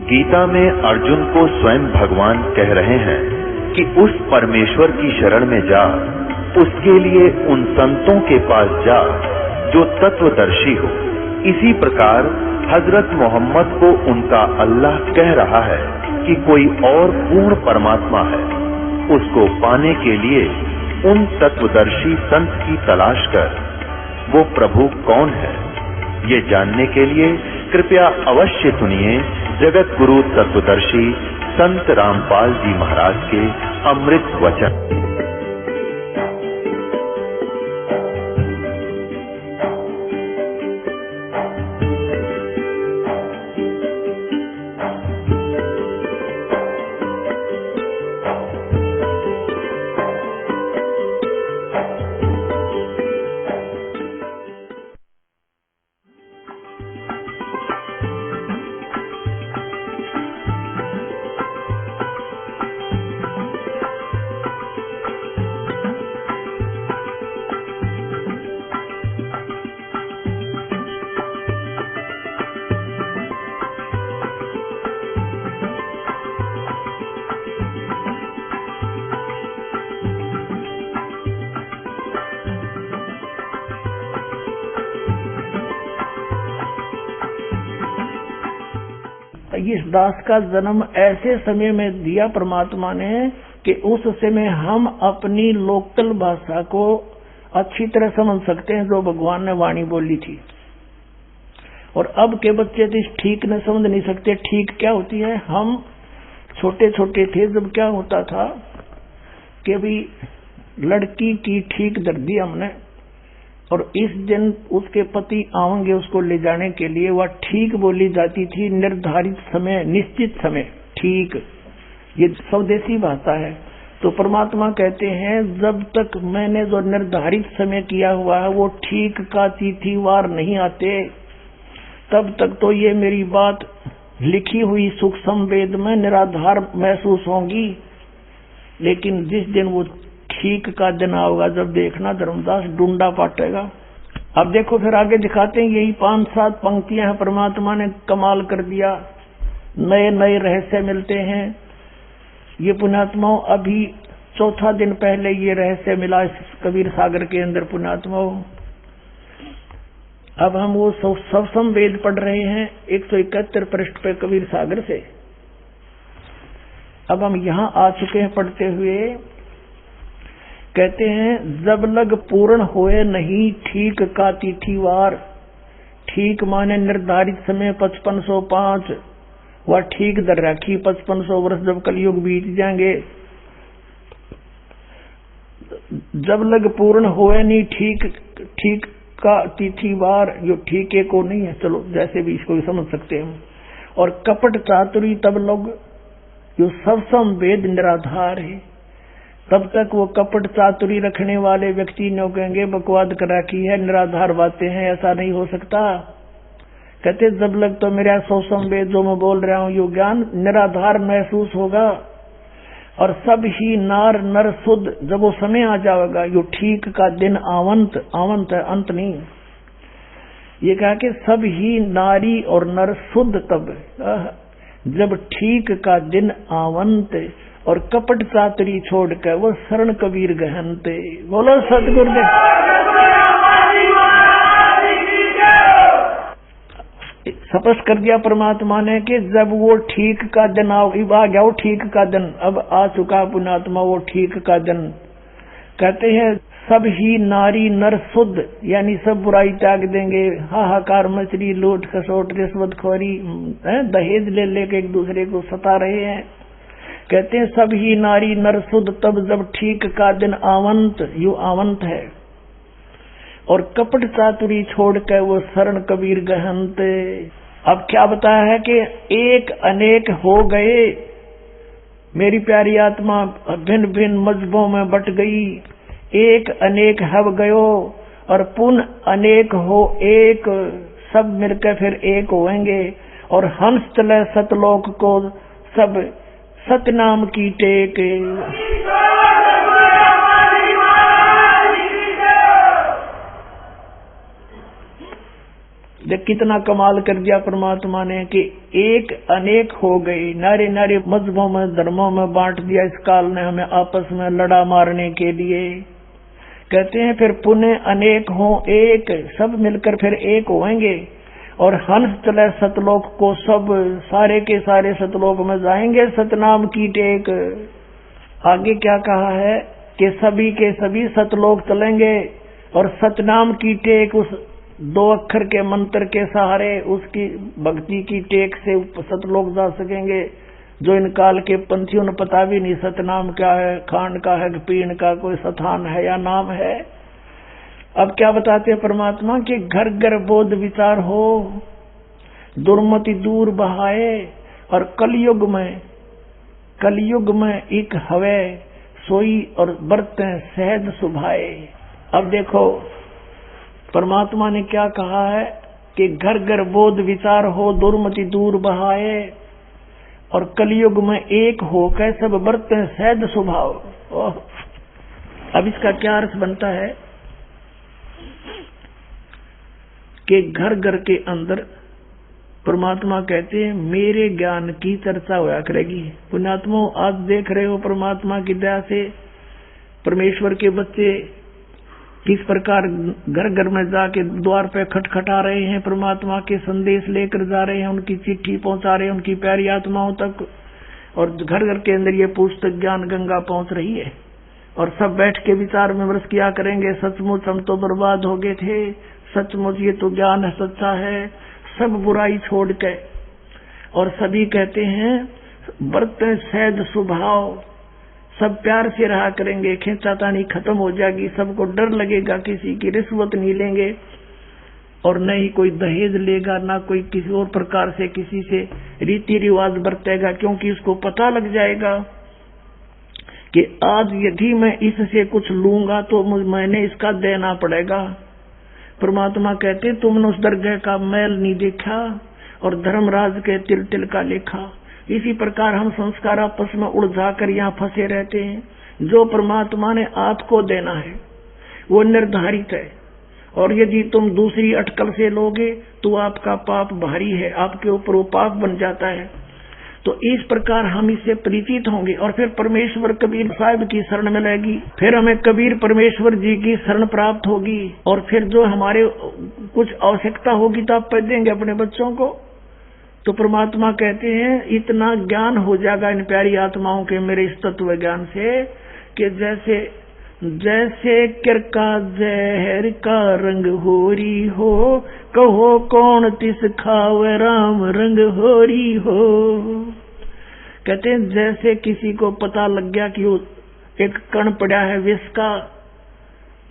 गीता में अर्जुन को स्वयं भगवान कह रहे हैं कि उस परमेश्वर की शरण में जा, उसके लिए उन संतों के पास जा जो तत्वदर्शी हो। इसी प्रकार हजरत मोहम्मद को उनका अल्लाह कह रहा है कि कोई और पूर्ण परमात्मा है। उसको पाने के लिए उन तत्वदर्शी संत की तलाश कर। वो प्रभु कौन है, ये जानने के लिए कृपया अवश्य सुनिए जगत गुरु तत्वदर्शी संत रामपाल जी महाराज के अमृत वचन। इस दास का जन्म ऐसे समय में दिया परमात्मा ने कि उस समय हम अपनी लोकल भाषा को अच्छी तरह समझ सकते हैं जो भगवान ने वाणी बोली थी। और अब के बच्चे तो ठीक न समझ नहीं सकते ठीक क्या होती है। हम छोटे छोटे थे जब क्या होता था कि अभी लड़की की ठीक दर दी हमने, और इस दिन उसके पति आएंगे उसको ले जाने के लिए, वह ठीक बोली जाती थी निर्धारित समय, निश्चित समय, ठीक। ये स्वदेशी भाषा है। तो परमात्मा कहते हैं जब तक मैंने जो निर्धारित समय किया हुआ है वो ठीक का तिथिवार नहीं आते, तब तक तो ये मेरी बात लिखी हुई सूक्ष्म वेद में निराधार महसूस होंगी। लेकिन जिस दिन वो ठीक का दिन आओगा, जब देखना धर्मदास डूंडा पाटेगा। अब देखो फिर आगे दिखाते हैं, यही 5-7 पंक्तियां हैं, परमात्मा ने कमाल कर दिया। नए नए रहस्य मिलते हैं। ये पुण्यात्माओं अभी चौथा दिन पहले ये रहस्य मिला इस कबीर सागर के अंदर पुण्यात्माओं। अब हम वो सवसम वेद पढ़ रहे हैं 171 पृष्ठ पे कबीर सागर से। अब हम यहां आ चुके हैं पढ़ते हुए। कहते हैं जब लग पूर्ण होए नहीं ठीक का तिथिवार, ठीक माने निर्धारित समय 5505, वह ठीक दर राखी 5500 वर्ष जब कलयुग बीत जाएंगे। जब लग पूर्ण होए नहीं ठीक का तिथिवार, जो ठीके को नहीं है, चलो जैसे भी इसको भी समझ सकते हैं। और कपट चातुरी तब लोग जो सबसम वेद निराधार है, तब तक वो कपट चातुरी रखने वाले व्यक्ति न कहेंगे बकवाद कर रखी है, निराधार बातें हैं, ऐसा नहीं हो सकता। कहते जब लग तो मेरा सबसम वेद जो मैं बोल रहा हूं यो ज्ञान निराधार महसूस होगा। और सब ही नार नर शुद्ध, जब वो समय आ जाएगा यो ठीक का दिन आवंत, आवंत है अंत नहीं। ये कहा कि सब ही नारी और नर शुद्ध तब जब ठीक का दिन आवंत, और कपट चातुरी छोड़कर वो शरण कबीर गहनते। बोलो सतगुरुदेव। स्पष्ट कर दिया परमात्मा ने कि जब वो ठीक का दिन आ गया, वो ठीक का दिन अब आ चुका पुण्यात्मा, वो ठीक का दिन। कहते हैं सब ही नारी नर शुद्ध, यानी सब बुराई त्याग देंगे। हाहाकार मछली लूट खसोट रिश्वतखोरी दहेज ले लेके एक दूसरे को सता रहे हैं। कहते हैं सब ही नारी नर शुद्ध तब जब ठीक का दिन आवंत, यू आवंत है। और कपट चातुरी छोड़कर वो शरण कबीर गहनते। अब क्या बताया है कि एक अनेक हो गए, मेरी प्यारी आत्मा भिन्न भिन्न मजहबों में बट गई। एक अनेक हव गयो और पुनः अनेक हो एक, सब मिलकर फिर एक होंगे। और हंस तले सतलोक को सब सतनाम की टेक। देख कितना कमाल कर दिया परमात्मा ने कि एक अनेक हो गई, नारे नारे मजहबों में धर्मों में बांट दिया इस काल ने हमें आपस में लड़ा मारने के लिए। कहते हैं फिर पुनः अनेक हो एक, सब मिलकर फिर एक होंगे और हंस चले सतलोक को, सब सारे के सारे सतलोक में जाएंगे सतनाम की टेक। आगे क्या कहा है कि सभी के सभी सतलोक चलेंगे और सतनाम की टेक, उस 2 अक्षर के मंत्र के सहारे उसकी भक्ति की टेक से सतलोक जा सकेंगे, जो इन काल के पंथियों ने पता भी नहीं सतनाम क्या है, खान का है, पीण का कोई स्थान है या नाम है। अब क्या बताते हैं परमात्मा कि घर घर बोध विचार हो, दुर्मति दूर बहाए और कलयुग में एक हवे सोई और बरतें सहज सुभाए। अब देखो परमात्मा ने क्या कहा है कि घर घर बोध विचार हो, दुर्मति दूर बहाए और कलयुग में एक हो कै सब बरतें सहज स्वभाव। अब इसका क्या अर्थ बनता है कि घर घर के अंदर परमात्मा कहते हैं मेरे ज्ञान की चर्चा होया करेगी। पुण्यात्मा आज देख रहे हो परमात्मा की दया से परमेश्वर के बच्चे किस प्रकार घर घर में जाके द्वार पे खटखटा रहे हैं, परमात्मा के संदेश लेकर जा रहे हैं, उनकी चिट्ठी पहुंचा रहे हैं उनकी प्यारी आत्माओं तक। और घर घर के अंदर ये पुस्तक ज्ञान गंगा पहुंच रही है और सब बैठ के विचार विमर्श किया करेंगे, सचमुच हम तो बर्बाद हो गए थे, सचमुच ये तो ज्ञान सच्चा है, सब बुराई छोड़ के। और सभी कहते हैं बरतें सहज स्वभाव, सब प्यार से रहा करेंगे, खींचातानी खत्म हो जाएगी, सबको डर लगेगा, किसी की रिश्वत नहीं लेंगे और न ही कोई दहेज लेगा, ना कोई किसी और प्रकार से किसी से रीति रिवाज बरतेगा, क्योंकि उसको पता लग जाएगा कि आज यदि मैं इससे कुछ लूंगा तो मैंने इसका देना पड़ेगा। परमात्मा कहते तुमने उस दरगाह का मैल नहीं देखा और धर्मराज के तिल तिल का लेखा। इसी प्रकार हम संस्कार आपस में उलझा कर यहाँ फंसे रहते हैं। जो परमात्मा ने आपको देना है वो निर्धारित है और यदि तुम दूसरी अटकल से लोगे तो आपका पाप भारी है, आपके ऊपर वो पाप बन जाता है। तो इस प्रकार हम इससे परिचित होंगे और फिर परमेश्वर कबीर साहिब की शरण मिलेगी, फिर हमें कबीर परमेश्वर जी की शरण प्राप्त होगी और फिर जो हमारे कुछ आवश्यकता होगी तो आप देंगे अपने बच्चों को। तो परमात्मा कहते हैं इतना ज्ञान हो जाएगा इन प्यारी आत्माओं के मेरे इस तत्व ज्ञान से कि जैसे जैसे किरका जहर का रंग होरी हो, कहो कौन तिस खावे राम रंग होरी हो। कहते हैं जैसे किसी को पता लग गया कि वो एक कण पड़ा है विष का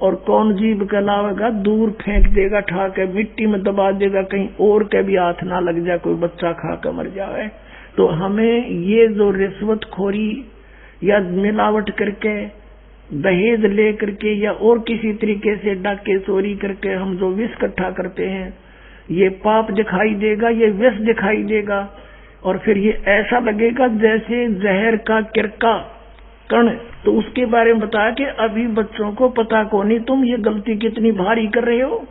और कौन जीव कहलावेगा, दूर फेंक देगा, ठा के मिट्टी में दबा देगा, कहीं और के भी हाथ ना लग जाए, कोई बच्चा खा कर मर जाए। तो हमें ये जो रिश्वतखोरी या मिलावट करके दहेज ले करके या और किसी तरीके से डाके चोरी करके हम जो विष इकट्ठा करते हैं ये पाप दिखाई देगा, ये विष दिखाई देगा और फिर ये ऐसा लगेगा जैसे जहर का किरका कण। तो उसके बारे में बताया कि अभी बच्चों को पता को नहीं तुम ये गलती कितनी भारी कर रहे हो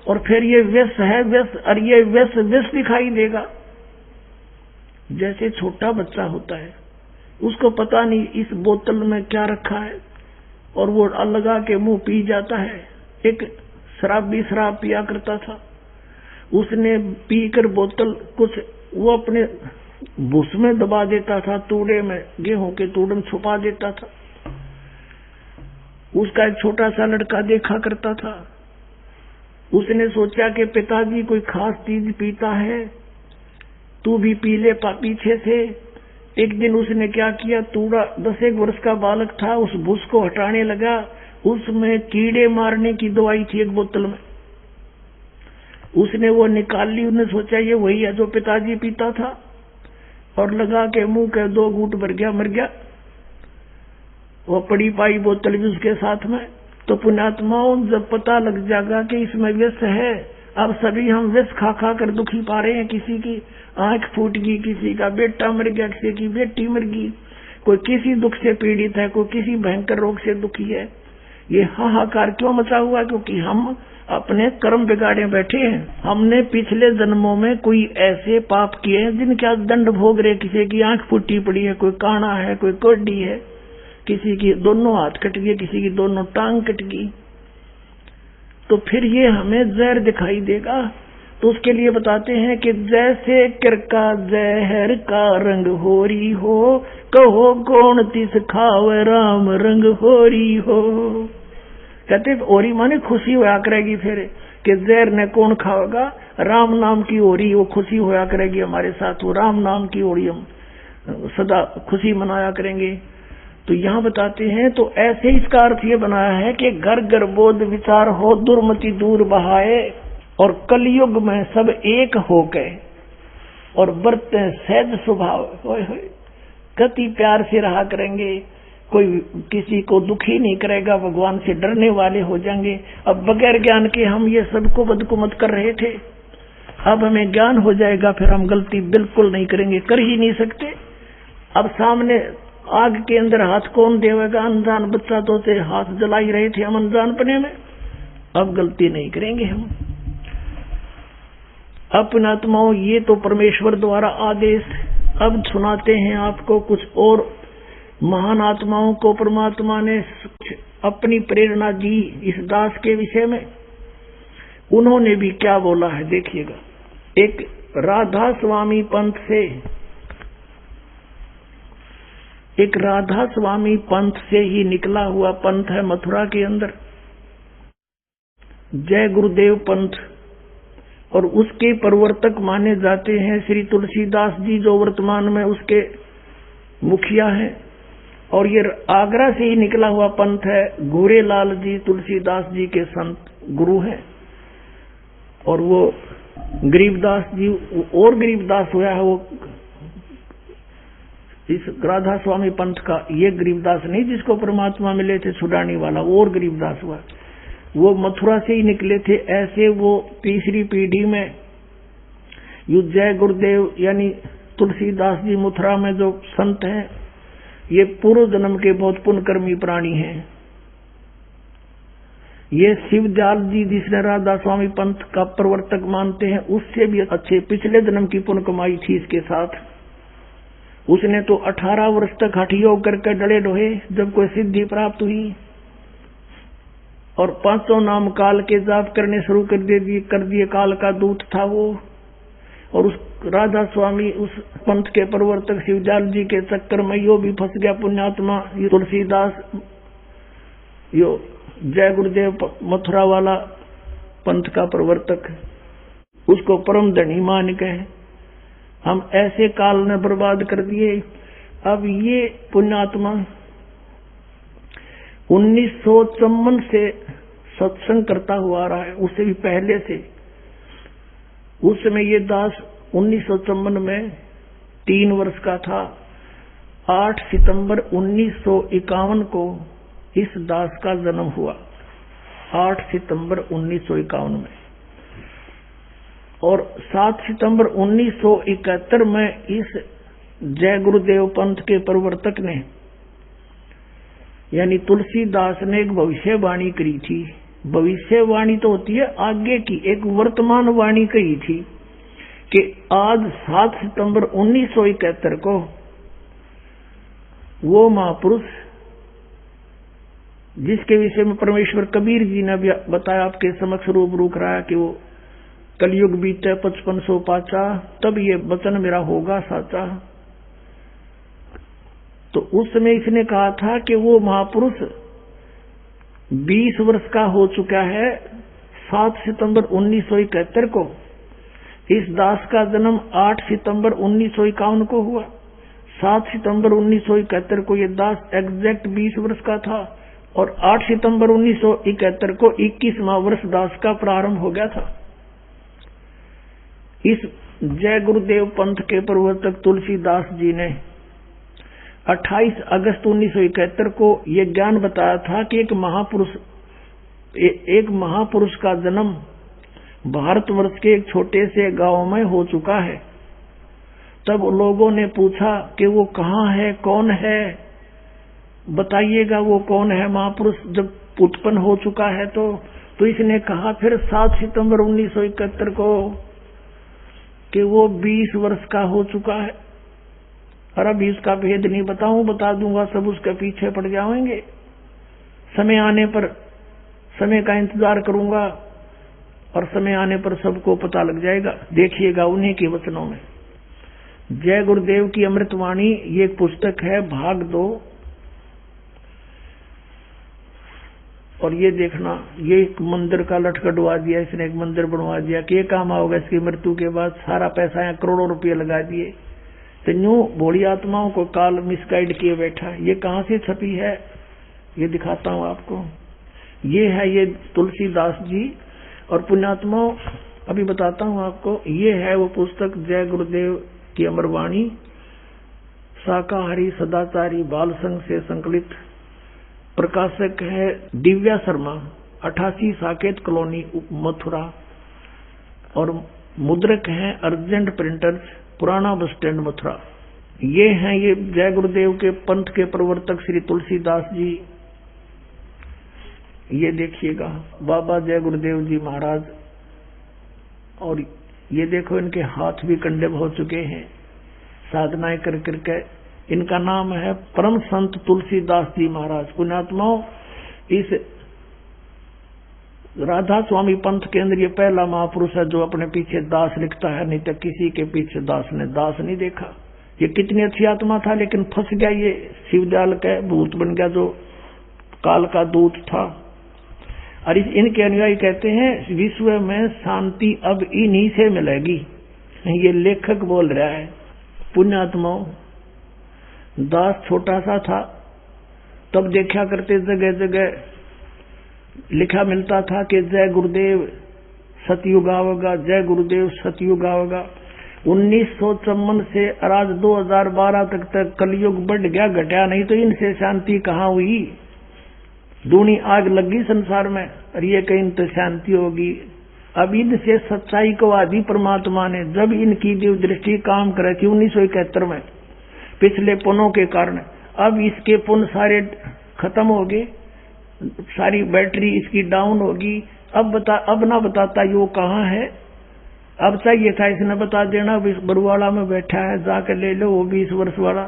और फिर ये विष है विष और ये विष विष दिखाई देगा। जैसे छोटा बच्चा होता है उसको पता नहीं इस बोतल में क्या रखा है और वो लगा के मुंह पी जाता है। एक शराबी शराब पिया करता था, उसने पीकर बोतल कुछ वो अपने भूस में दबा देता था, तूड़े में गेहूं के तूड़े में छुपा देता था। उसका एक छोटा सा लड़का देखा करता था, उसने सोचा कि पिताजी कोई खास चीज पीता है, तू भी पी ले पीछे से। एक दिन उसने क्या किया, तूड़ा 10 वर्ष का बालक था, उस भूस को हटाने लगा, उसमें कीड़े मारने की दवाई थी एक बोतल में, उसने वो निकाल ली। उसने सोचा ये वही है जो पिताजी पीता था और लगा के मुंह के 2 घूंट भर गया, मर गया। वो पड़ी पाई बोतल भी उसके साथ में। तो पुण्यात्माओं जब पता लग जाएगा कि इसमें विष है, अब सभी हम विष खा खा कर दुखी पा रहे हैं, किसी की आंख फूट गई, किसी का बेटा मर गया, किसी की बेटी मर गई, कोई किसी दुख से पीड़ित है, कोई किसी भयंकर रोग से दुखी है। ये हाहाकार क्यों मचा हुआ? क्योंकि हम अपने कर्म बिगाड़े बैठे हैं। हमने पिछले जन्मों में कोई ऐसे पाप किए हैं जिनका दंड भोग रहे। किसी की आंख फूटी पड़ी है, कोई काना है, कोई कोडी है, किसी की दोनों हाथ कट गए, किसी की दोनों टांग कट गई, तो फिर ये हमें जहर दिखाई देगा। तो उसके लिए बताते हैं कि जैसे किरका जहर का रंग होरी हो, कहो कौन तिस खावे राम रंग होरी हो। कहते होरी माने खुशी होया करेगी, फिर कि जहर ने कौन खाएगा, राम नाम की होरी, वो खुशी होया करेगी हमारे साथ, वो राम नाम की होरी हम सदा खुशी मनाया करेंगे। तो यहाँ बताते हैं, तो ऐसे इसका अर्थ ये बनाया है कि घर घर बोध विचार हो, दुर्मति दूर बहाए, और कलयुग में सब एक हो गए और बरते सहज स्वभाव, गति प्यार से रहा करेंगे, कोई किसी को दुखी नहीं करेगा, भगवान से डरने वाले हो जाएंगे। अब बगैर ज्ञान के हम ये सबको बदकुमत कर रहे थे, अब हमें ज्ञान हो जाएगा, फिर हम गलती बिल्कुल नहीं करेंगे, कर ही नहीं सकते। अब सामने आग के अंदर हाथ कौन देवेगा, अनजान बच्चा तो से हाथ जला ही रहे थे हम अनजानपने में, अब गलती नहीं करेंगे हम। अपने आत्माओं, ये तो परमेश्वर द्वारा आदेश। अब सुनाते हैं आपको कुछ और महान आत्माओं को परमात्मा ने अपनी प्रेरणा दी इस दास के विषय में। उन्होंने भी क्या बोला है देखिएगा। एक राधा स्वामी पंथ से ही निकला हुआ पंथ है मथुरा के अंदर, जय गुरुदेव पंथ, और उसके प्रवर्तक माने जाते हैं श्री तुलसीदास जी, जो वर्तमान में उसके मुखिया हैं। और ये आगरा से ही निकला हुआ पंथ है। गोरेलाल जी तुलसीदास जी के संत गुरु हैं, और वो गरीबदास जी और गरीबदास हुआ है, वो इस राधा स्वामी पंथ का ये गरीबदास नहीं जिसको परमात्मा मिले थे छुड़ाने वाला, और गरीबदास हुआ, वो मथुरा से ही निकले थे। ऐसे वो तीसरी पीढ़ी में जय गुरुदेव यानी तुलसीदास जी मथुरा में जो संत हैं, ये पूर्व जन्म के बहुत पुण्यकर्मी प्राणी हैं। ये शिवदयाल जी जिसने राधा स्वामी पंथ का प्रवर्तक मानते हैं, उससे भी अच्छे पिछले जन्म की पुण्य कमाई थी इसके साथ। उसने तो 18 वर्ष तक हठ योग करके डले ढोए, जब कोई सिद्धि प्राप्त हुई, और 500 नाम काल के जाप करने शुरू कर दिए। काल का दूत था वो, और उस राधा स्वामी उस पंथ के प्रवर्तक शिवदयाल जी के चक्कर में यो भी फंस गया पुण्यात्मा, ये तुलसीदास, यो जय गुरुदेव मथुरा वाला पंथ का प्रवर्तक, उसको परम धनी मान के हम ऐसे काल ने बर्बाद कर दिए। अब ये पुण्यात्मा 1954 से सत्संग करता हुआ आ रहा है, उससे भी पहले से। उस समय ये दास 1954 में 3 वर्ष का था। 8 सितंबर 1951 को इस दास का जन्म हुआ, 8 सितंबर 1951 में। और 7 सितंबर 1971 में इस जय गुरुदेव पंथ के प्रवर्तक ने यानी तुलसीदास ने एक भविष्यवाणी करी थी। भविष्यवाणी तो होती है आगे की, एक वर्तमान वाणी कही थी कि आज 7 सितंबर 1971 को वो महापुरुष जिसके विषय में परमेश्वर कबीर जी ने भी बताया, आपके समक्ष रूबरू कराया कि वो कलयुग बीते 5500 पाचा, तब ये वचन मेरा होगा साचा। तो उस समय इसने कहा था कि वो महापुरुष 20 वर्ष का हो चुका है। 7 सितंबर 1971 को इस दास का जन्म 8 सितंबर 1951 को हुआ। 7 सितंबर 1971 को ये दास एग्जैक्ट 20 वर्ष का था, और 8 सितंबर 1971 को 21वां वर्ष दास का प्रारंभ हो गया था। इस जय गुरुदेव पंथ के प्रवर्तक तुलसीदास जी ने 28 अगस्त 1971 को यह ज्ञान बताया था कि एक महापुरुष का जन्म भारतवर्ष के एक छोटे से गांव में हो चुका है। तब लोगों ने पूछा कि वो कहाँ है, कौन है, बताइएगा वो कौन है महापुरुष। जब उत्पन्न हो चुका है तो तो इसने कहा फिर 7 सितंबर 1971 को कि वो 20 वर्ष का हो चुका है, और अभी इसका भेद नहीं बता दूंगा, सब उसके पीछे पड़ जाएंगे। समय आने पर समय का इंतजार करूंगा और समय आने पर सबको पता लग जाएगा। देखिएगा उन्हीं के वचनों में। जय गुरुदेव की अमृतवाणी, ये एक पुस्तक है, भाग 2। और ये देखना, ये एक मंदिर का लटकटवा दिया इसने, एक मंदिर बनवा दिया कि ये काम होगा इसकी मृत्यु के बाद, सारा पैसा यहाँ करोड़ों रुपये लगा दिए। तो न्यू भोली आत्माओं को काल मिसगाइड किए बैठा। ये कहाँ से छपी है, ये दिखाता हूँ आपको। ये है ये तुलसीदास जी और पुण्यात्माओं, अभी बताता हूँ आपको। ये है वो पुस्तक जय गुरुदेव की अमरवाणी, शाकाहारी सदाचारी बाल संघ से संकलित। प्रकाशक है दिव्या शर्मा, 88 साकेत कॉलोनी मथुरा, और मुद्रक है अर्जेंट प्रिंटर्स, पुराना बस स्टैंड मथुरा। ये हैं ये जय गुरुदेव के पंथ के प्रवर्तक श्री तुलसीदास जी। ये देखिएगा बाबा जय गुरुदेव जी महाराज, और ये देखो इनके हाथ भी कंडेब हो चुके हैं साधनाएं कर करके। इनका नाम है परम संत तुलसीदास जी महाराज। पुण्यात्माओं, इस राधा स्वामी पंथ के अंदर ये पहला महापुरुष है जो अपने पीछे दास लिखता है, नहीं तो किसी के पीछे दास ने दास नहीं देखा। ये कितनी अच्छी आत्मा था, लेकिन फंस गया, ये शिवजाल का भूत बन गया जो काल का दूत था। और इनके अनुयायी कहते हैं विश्व में शांति अब इन्हीं से मिलेगी, ये लेखक बोल रहा है। पुण्यात्माओं, दास छोटा सा था तब देखा करते जगह जगह लिखा मिलता था कि जय गुरुदेव सतयुग आवेगा, जय गुरुदेव सतयुग आवेगा। 1954 से आज 2012 तक कलयुग बढ़ गया, घटा नहीं, तो इनसे शांति कहाँ हुई। दूनी आग लगी संसार में, और ये कहीं तो शांति होगी। अब इनसे सच्चाई को आदि परमात्मा ने, जब इनकी दिव्य दृष्टि काम करे थी 1971 में पिछले पुनों के कारण, अब इसके पुन सारे खत्म हो गए, सारी बैटरी इसकी डाउन होगी। अब ना बताता ये कहाँ है। अब चाहिए था इसने बता देना, बरुवाड़ा में बैठा है, जाकर ले लो, वो 20 वर्ष वाला।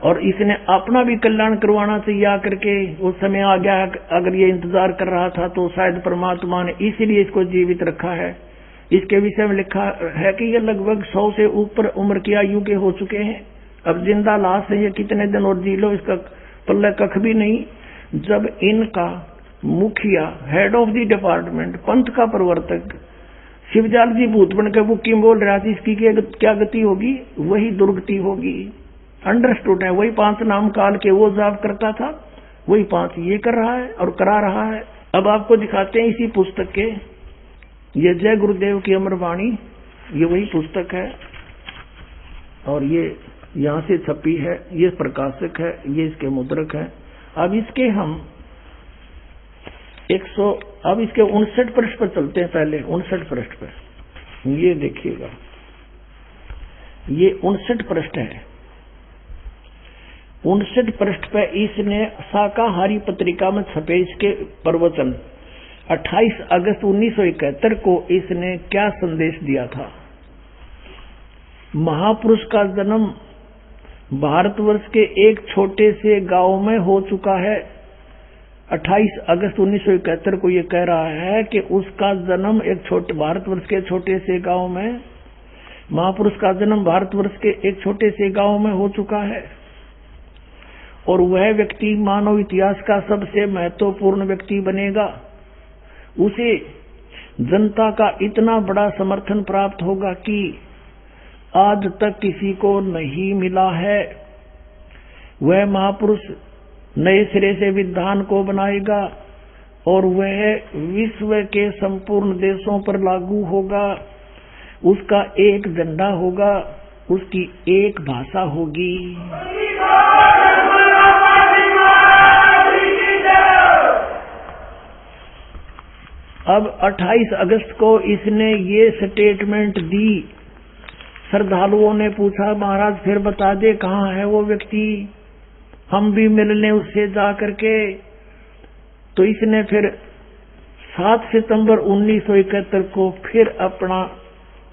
और इसने अपना भी कल्याण करवाना चाहिए आकर के, उस समय आ गया। अगर ये इंतजार कर रहा था तो शायद परमात्मा ने इसीलिए इसको जीवित रखा है। इसके विषय में लिखा है कि ये लगभग 100 से ऊपर उम्र की आयु के हो चुके हैं। अब जिंदा लाश है, ये कितने दिन और जी लो, इसका पल्ले कख भी नहीं। जब इनका मुखिया, हेड ऑफ द डिपार्टमेंट, पंथ का प्रवर्तक शिवजाल जी भूत बन के बुक्की बोल रहा था, इसकी क्या गति होगी, वही दुर्गति होगी। अंडरस्टूड है, वही 5 नाम काल के वो जाप करता था, वही 5 ये कर रहा है और करा रहा है। अब आपको दिखाते हैं इसी पुस्तक के, ये जय गुरुदेव की अमरवाणी, ये वही पुस्तक है, और ये यहाँ से छपी है, ये प्रकाशक है, ये इसके मुद्रक है। अब इसके हम 59 पृष्ठ पर चलते हैं। पहले 59 पृष्ठ पर ये देखिएगा, ये 59 पृष्ठ है। 59 पृष्ठ पे इसने शाकाहारी पत्रिका में छपे इसके प्रवचन 28 अगस्त 1971 को इसने क्या संदेश दिया था। महापुरुष का जन्म भारतवर्ष के एक छोटे से गांव में हो चुका है। 28 अगस्त 1971 को ये कह रहा है कि उसका जन्म एक छोटे भारतवर्ष के छोटे से गांव में, महापुरुष का जन्म भारतवर्ष के एक छोटे से गांव में हो चुका है, और वह व्यक्ति मानव इतिहास का सबसे महत्वपूर्ण व्यक्ति बनेगा। उसे जनता का इतना बड़ा समर्थन प्राप्त होगा कि आज तक किसी को नहीं मिला है। वह महापुरुष नए सिरे से विधान को बनाएगा और वह विश्व के संपूर्ण देशों पर लागू होगा। उसका एक झंडा होगा, उसकी एक भाषा होगी। अब 28 अगस्त को इसने ये स्टेटमेंट दी। श्रद्धालुओं ने पूछा, महाराज फिर बता दे कहाँ है वो व्यक्ति। हम भी मिलने उससे जा करके। तो इसने फिर 7 सितंबर 1971 को फिर अपना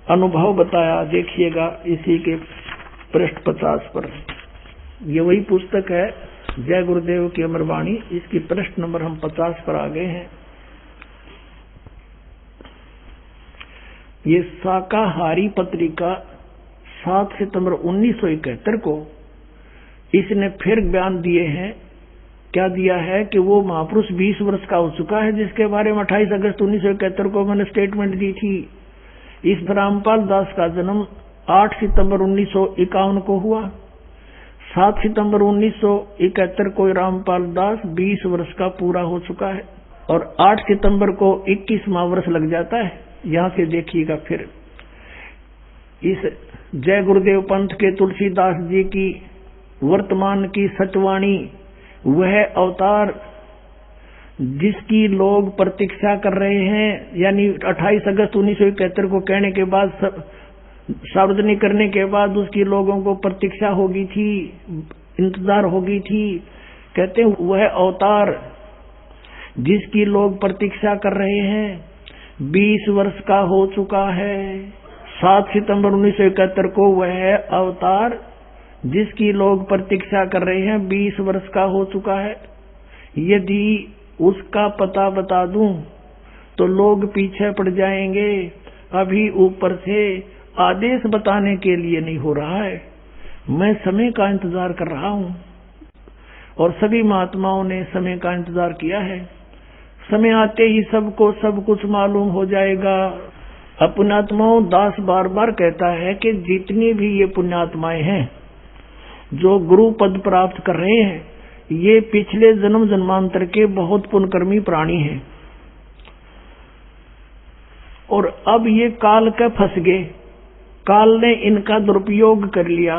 अनुभव बताया। देखिएगा इसी के पृष्ठ 50 पर। ये वही पुस्तक है जय गुरुदेव की अमरवाणी। इसकी पृष्ठ नंबर हम 50 पर आ गए हैं। ये शाकाहारी पत्रिका 7 सितंबर 1971 को इसने फिर बयान दिए हैं। क्या दिया है कि वो महापुरुष 20 वर्ष का हो चुका है, जिसके बारे में 28 अगस्त 1971 को मैंने स्टेटमेंट दी थी। इस रामपाल दास का जन्म 8 सितंबर 1951 को हुआ। 7 सितंबर 1971 को रामपाल दास 20 वर्ष का पूरा हो चुका है और 8 सितंबर को 21वां वर्ष लग जाता है। यहां से देखिएगा फिर इस जय गुरुदेव पंथ के तुलसीदास जी की वर्तमान की सचवाणी, वह अवतार जिसकी लोग प्रतीक्षा कर रहे हैं, यानी 28 अगस्त 1971 को कहने के बाद, सार्वजनिक करने के बाद उसकी लोगों को प्रतीक्षा होगी थी, इंतजार होगी थी। कहते हैं वह अवतार जिसकी लोग प्रतीक्षा कर रहे हैं 20 वर्ष का हो चुका है। 7 सितंबर 1971 को वह अवतार जिसकी लोग प्रतीक्षा कर रहे हैं 20 वर्ष का हो चुका है। यदि उसका पता बता दूं तो लोग पीछे पड़ जाएंगे। अभी ऊपर से आदेश बताने के लिए नहीं हो रहा है, मैं समय का इंतजार कर रहा हूं और सभी महात्माओं ने समय का इंतजार किया है। समय आते ही सबको सब कुछ मालूम हो जाएगा। अब पुण्यात्माओं, दास बार बार कहता है कि जितनी भी ये पुण्यात्माएं हैं जो गुरु पद प्राप्त कर रहे हैं, ये पिछले जन्म जन्मांतर के बहुत पुण्यकर्मी प्राणी हैं और अब ये काल के फंस गए। काल ने इनका दुरुपयोग कर लिया।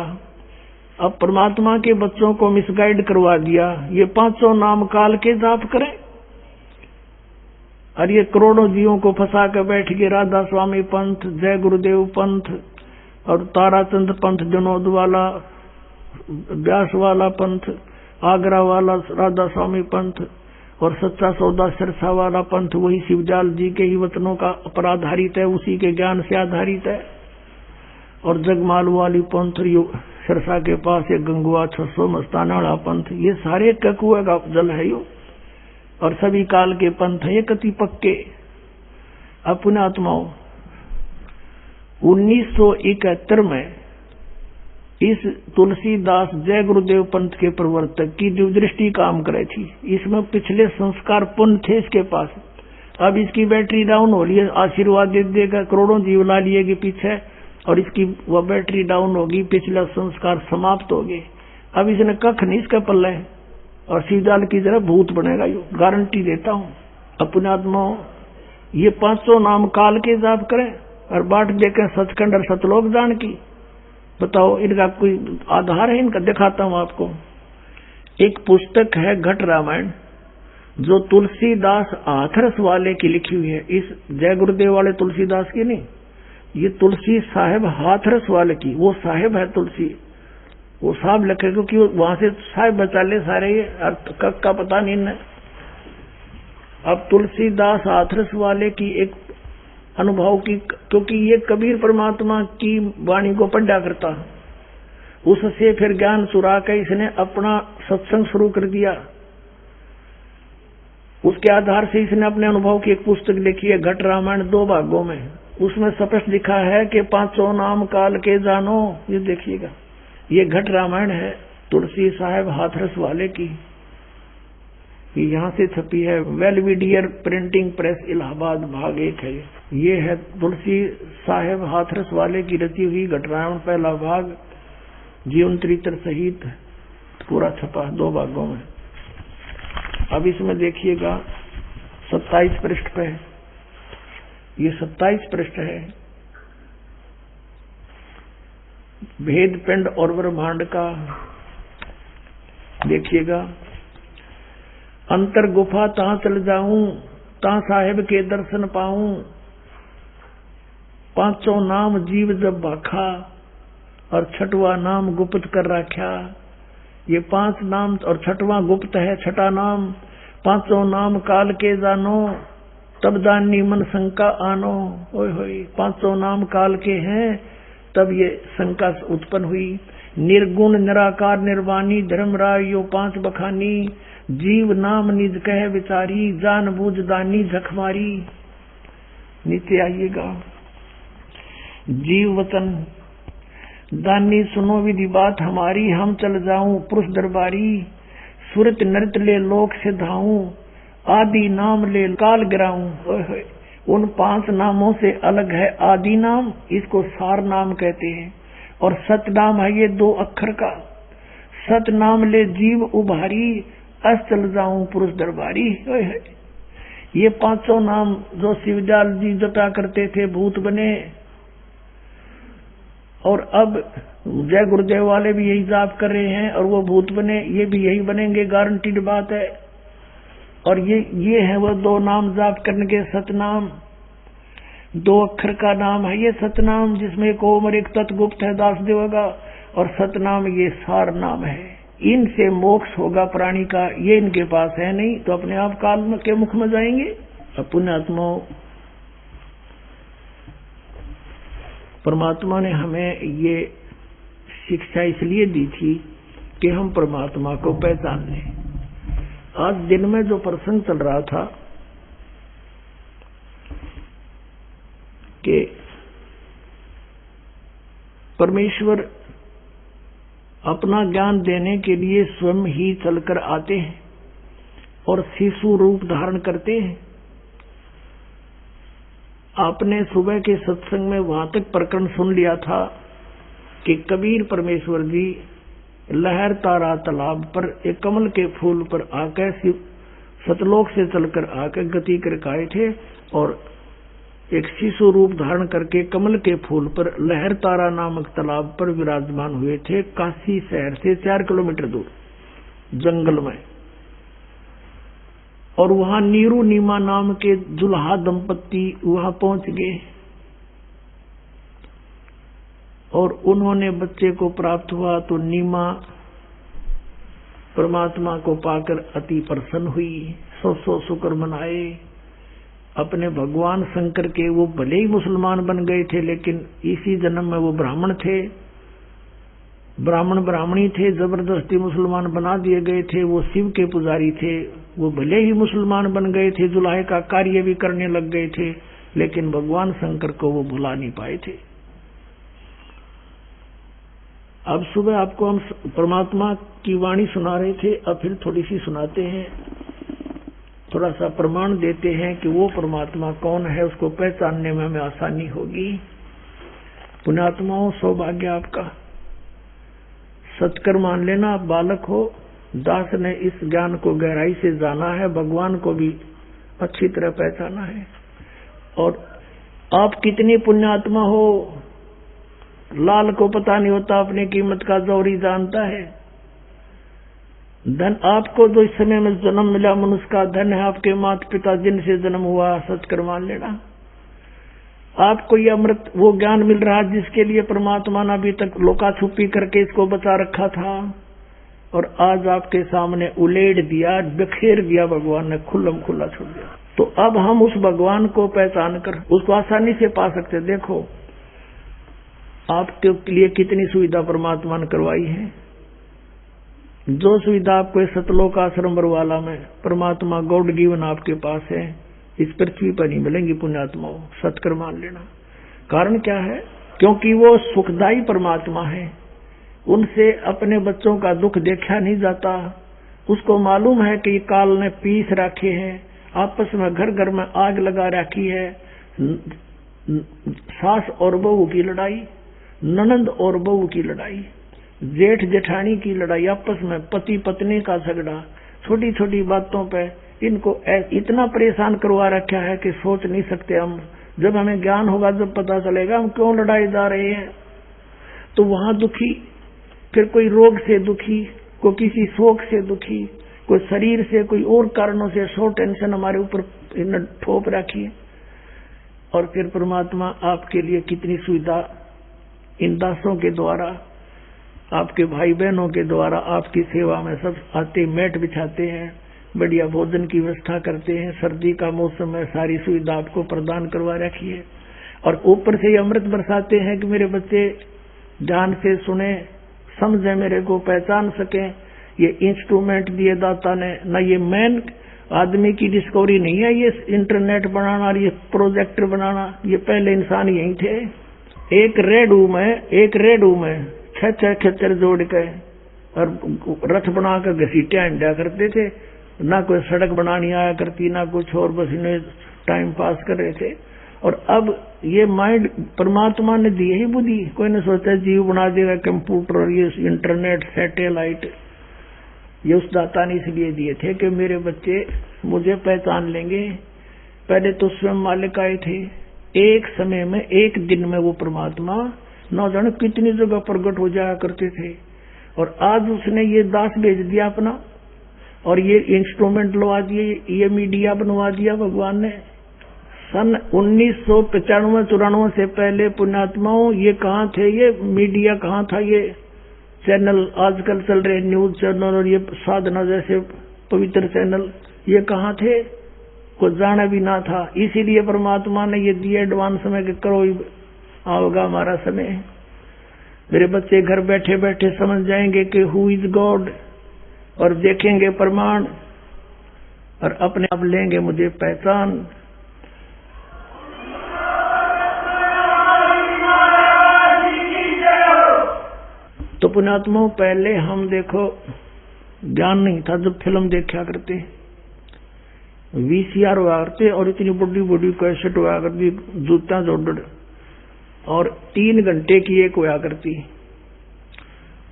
अब परमात्मा के बच्चों को मिसगाइड करवा दिया। ये 500 नाम काल के जाप करें और ये करोड़ों जीवों को फंसा कर बैठ गए। राधा स्वामी पंथ, जय गुरुदेव पंथ और ताराचंद पंथ, जनोद वाला, व्यास वाला पंथ, आगरा वाला राधा स्वामी पंथ और सच्चा सौदा सिरसा वाला पंथ वही शिवजाल जी के ही वचनों का पर आधारित है, उसी के ज्ञान से आधारित है। और जगमाल वाली पंथ सिरसा के पास एक गंगुआ 600 मस्ताना वाला पंथ, ये सारे ककुए का जल है यो। और सभी काल के पंथ है कति पक्के। अपने आत्माओं 1971 में इस तुलसीदास जय गुरुदेव पंथ के प्रवर्तक की दिव्यदृष्टि काम करे थी। इसमें पिछले संस्कार पुण्य थे इसके पास। अब इसकी बैटरी डाउन हो रही है, आशीर्वाद दे देगा, करोड़ों जीव ला लिएगी पीछे और इसकी वह बैटरी डाउन होगी, पिछला संस्कार समाप्त हो गए। अब इसने कख नहीं इसका पल्ले और शिवजाल की तरह भूत बनेगा, यो गारंटी देता हूं। अपने आत्माओं, ये 500 नाम काल के जाप करें और बाट देकर सचखंड और सतलोक जान की। बताओ इनका कोई आधार है? इनका दिखाता हूं आपको। एक पुस्तक है घट रामायण, जो तुलसीदास हाथरस वाले की लिखी हुई है। इस जय गुरुदेव वाले तुलसीदास की नहीं, ये तुलसी साहेब हाथरस वाले की। वो साहेब है तुलसी, वो साहब लिखे क्योंकि वहां से साहेब बचा ले सारे, ये कब का पता नहीं इन्हें। अब तुलसीदास हाथरस वाले की एक अनुभव की, क्योंकि ये कबीर परमात्मा की वाणी को पढ़ा करता, उससे फिर ज्ञान चुरा कर इसने अपना सत्संग शुरू कर दिया। उसके आधार से इसने अपने अनुभव की एक पुस्तक लिखी है घट रामायण 2 भागों में। उसमें स्पष्ट लिखा है कि 500 नाम काल के जानो। ये देखिएगा, ये घट रामायण है तुलसी साहेब हाथरस वाले की, यहां से छपी है, वेलविडियर प्रिंटिंग प्रेस इलाहाबाद, भाग 1 है। ये है तुलसी साहेब हाथरस वाले की रची हुई घट रामायण, पहला भाग जीवन चरित्र सहित पूरा छपा 2 भागों में। अब इसमें देखिएगा 27 पृष्ठ पे, ये 27 पृष्ठ है। भेद पिंड और ब्रह्मांड का देखिएगा। अंतर गुफा तहां चल जाऊं, तहां साहेब के दर्शन पाऊं। 500 नाम जीव जब भाखा और 6वां नाम गुप्त कर रखा। ये 5 नाम और 6वां गुप्त है, 6ठा नाम। 5 नाम काल के जानो, तब दानी मन शंका आनो। ओए होए, 5 नाम काल के हैं, तब ये शंका उत्पन्न हुई। निर्गुण निराकार निर्वाणी धर्मराय यो 5 बखानी। जीव नाम निज कह विचारी, जान बूझ दानी झखमारी। नीचे आइएगा। जीव वतन दानी सुनो विधि बात हमारी, हम चल जाऊं पुरुष दरबारी। सुरत नृत ले लोक से धाऊं, आदि नाम ले काल गिराऊं। उन 5 नामों से अलग है आदि नाम, इसको सार नाम कहते हैं। और सत नाम है ये 2 अक्षर का। सत नाम ले जीव उभारी, अस चल जाऊं पुरुष दरबारी। ये 5 नाम जो शिवदयाल जी जपा करते थे भूत बने, और अब जय गुरुदेव वाले भी यही जाप कर रहे हैं और वो भूत बने, ये भी यही बनेंगे, गारंटीड बात है। और ये है वो 2 नाम जाप करने के सतनाम। 2 अक्षर का नाम है ये सतनाम, जिसमें एक ओम और एक तत्गुप्त है दासदेव का, और सतनाम ये सार नाम है। इनसे मोक्ष होगा प्राणी का, ये इनके पास है नहीं, तो अपने आप काल में के मुख में जाएंगे। पुण्यात्मा, परमात्मा ने हमें ये शिक्षा इसलिए दी थी कि हम परमात्मा को पहचान लें। आज दिन में जो प्रसंग चल रहा था कि परमेश्वर अपना ज्ञान देने के लिए स्वयं ही चलकर आते हैं और शिशु रूप धारण करते हैं। आपने सुबह के सत्संग में वहां तक प्रकरण सुन लिया था कि कबीर परमेश्वर जी लहर तारा तालाब पर एक कमल के फूल पर आकर सतलोक से चलकर आकर गति करके आए थे, और एक शिशु रूप धारण करके कमल के फूल पर लहर तारा नामक तालाब पर विराजमान हुए थे, काशी शहर से 4 किलोमीटर दूर जंगल में। और वहां नीरू नीमा नाम के दुल्हा दंपत्ति वहां पहुंच गए और उन्होंने बच्चे को प्राप्त हुआ, तो नीमा परमात्मा को पाकर अति प्रसन्न हुई, 100 शुक्र मनाए। अपने भगवान शंकर के, वो भले ही मुसलमान बन गए थे लेकिन इसी जन्म में वो ब्राह्मण थे, ब्राह्मणी थे, जबरदस्ती मुसलमान बना दिए गए थे। वो शिव के पुजारी थे, वो भले ही मुसलमान बन गए थे, जुलाहे का कार्य भी करने लग गए थे, लेकिन भगवान शंकर को वो भुला नहीं पाए थे। अब सुबह आपको हम परमात्मा की वाणी सुना रहे थे, अब फिर थोड़ी सी सुनाते हैं, थोड़ा सा प्रमाण देते हैं कि वो परमात्मा कौन है, उसको पहचानने में हमें आसानी होगी। पुण्यात्माओं, सौभाग्य आपका, सत्कर मान लेना। आप बालक हो, दास ने इस ज्ञान को गहराई से जाना है, भगवान को भी अच्छी तरह पहचाना है। और आप कितनी पुण्यात्मा हो, लाल को पता नहीं होता अपनी कीमत का, जौहरी जानता है। धन आपको जो इस समय में जन्म मिला मनुष्य का, धन है आपके माता पिता जिनसे जन्म हुआ, सत्कर मान लेना। आपको ये अमृत वो ज्ञान मिल रहा है जिसके लिए परमात्मा ने अभी तक लोका छुपी करके इसको बचा रखा था, और आज आपके सामने उलेड़ दिया, बिखेर दिया भगवान ने, खुल्लम खुल्ला छोड़ दिया। तो अब हम उस भगवान को पहचान कर उसको आसानी से पा सकते। देखो आपके लिए कितनी सुविधा परमात्मा ने करवाई है। जो सुविधा आपको सतलोक आश्रम बरवाला में परमात्मा गॉड गिवन आपके पास है, इस पृथ्वी पर नहीं मिलेंगी। पुण्यात्माओं, सत्कर मान लेना। कारण क्या है? क्योंकि वो सुखदायी परमात्मा है, उनसे अपने बच्चों का दुख देखा नहीं जाता। उसको मालूम है कि काल ने पीस रखे हैं, आपस में घर घर में आग लगा रखी है, सास और बहू की लड़ाई, ननंद और बहू की लड़ाई, जेठ जेठानी की लड़ाई, आपस में पति पत्नी का झगड़ा, छोटी छोटी बातों पे इनको इतना परेशान करवा रखा है कि सोच नहीं सकते हम। जब हमें ज्ञान होगा, जब पता चलेगा हम क्यों लड़ाई जा रहे हैं। तो वहां दुखी, फिर कोई रोग से दुखी, कोई किसी शोक से दुखी, कोई शरीर से, कोई और कारणों से सो टेंशन हमारे ऊपर ठोप रखी है। और फिर परमात्मा आपके लिए कितनी सुविधा इन दासों के द्वारा आपके भाई बहनों के द्वारा आपकी सेवा में सब आते, मेट बिछाते हैं, बढ़िया भोजन की व्यवस्था करते हैं, सर्दी का मौसम है, सारी सुविधा आपको प्रदान करवा रखी है, और ऊपर से ये अमृत बरसाते हैं कि मेरे बच्चे ध्यान से सुने, समझे, मेरे को पहचान सकें। ये इंस्ट्रूमेंट दिए दाता ने, न ये मैन आदमी की डिस्कवरी नहीं है, ये इंटरनेट बनाना और ये प्रोजेक्टर बनाना, ये पहले इंसान यही थे। एक रेडू में 6 खच्चर जोड़ के और रथ बनाकर घसीटिया इंडिया करते थे, ना कोई सड़क बनानी आया करती, ना कुछ और, बस इन्हें टाइम पास कर रहे थे। और अब ये माइंड परमात्मा ने दी ही बुद्धि, कोई ने सोचा जीव बना देगा कंप्यूटर, ये इंटरनेट, सैटेलाइट, ये उस दाता ने इसलिए दिए थे कि मेरे बच्चे मुझे पहचान लेंगे। पहले तो स्वयं मालिक आए थे, एक समय में, एक दिन में वो परमात्मा न जाने कितनी जगह प्रकट हो जाया करते थे, और आज उसने ये दास भेज दिया अपना, और ये इंस्ट्रूमेंट लगा दिए, ये मीडिया बनवा दिया भगवान ने। सन 1995-94 से पहले पुण्यात्माओं ये कहाँ थे, ये मीडिया कहाँ था, ये चैनल आजकल चल रहे न्यूज चैनल और ये साधना जैसे पवित्र चैनल, ये कहाँ थे, कुछ जाना भी ना था। इसीलिए परमात्मा ने ये दिए एडवांस में कि करो, आओगा हमारा समय। मेरे बच्चे घर बैठे बैठे समझ जाएंगे कि हु इज गॉड, और देखेंगे प्रमाण, और अपने आप लेंगे मुझे पहचान। तो पुण्यात्माओं, पहले हम देखो ज्ञान नहीं था, जब फिल्म देखा करते, VCR हुआ करते, और इतनी बड़ी बड़ी कैसेट हुआ करती, जूता जोड़, और 3 घंटे की एक हुआ करती,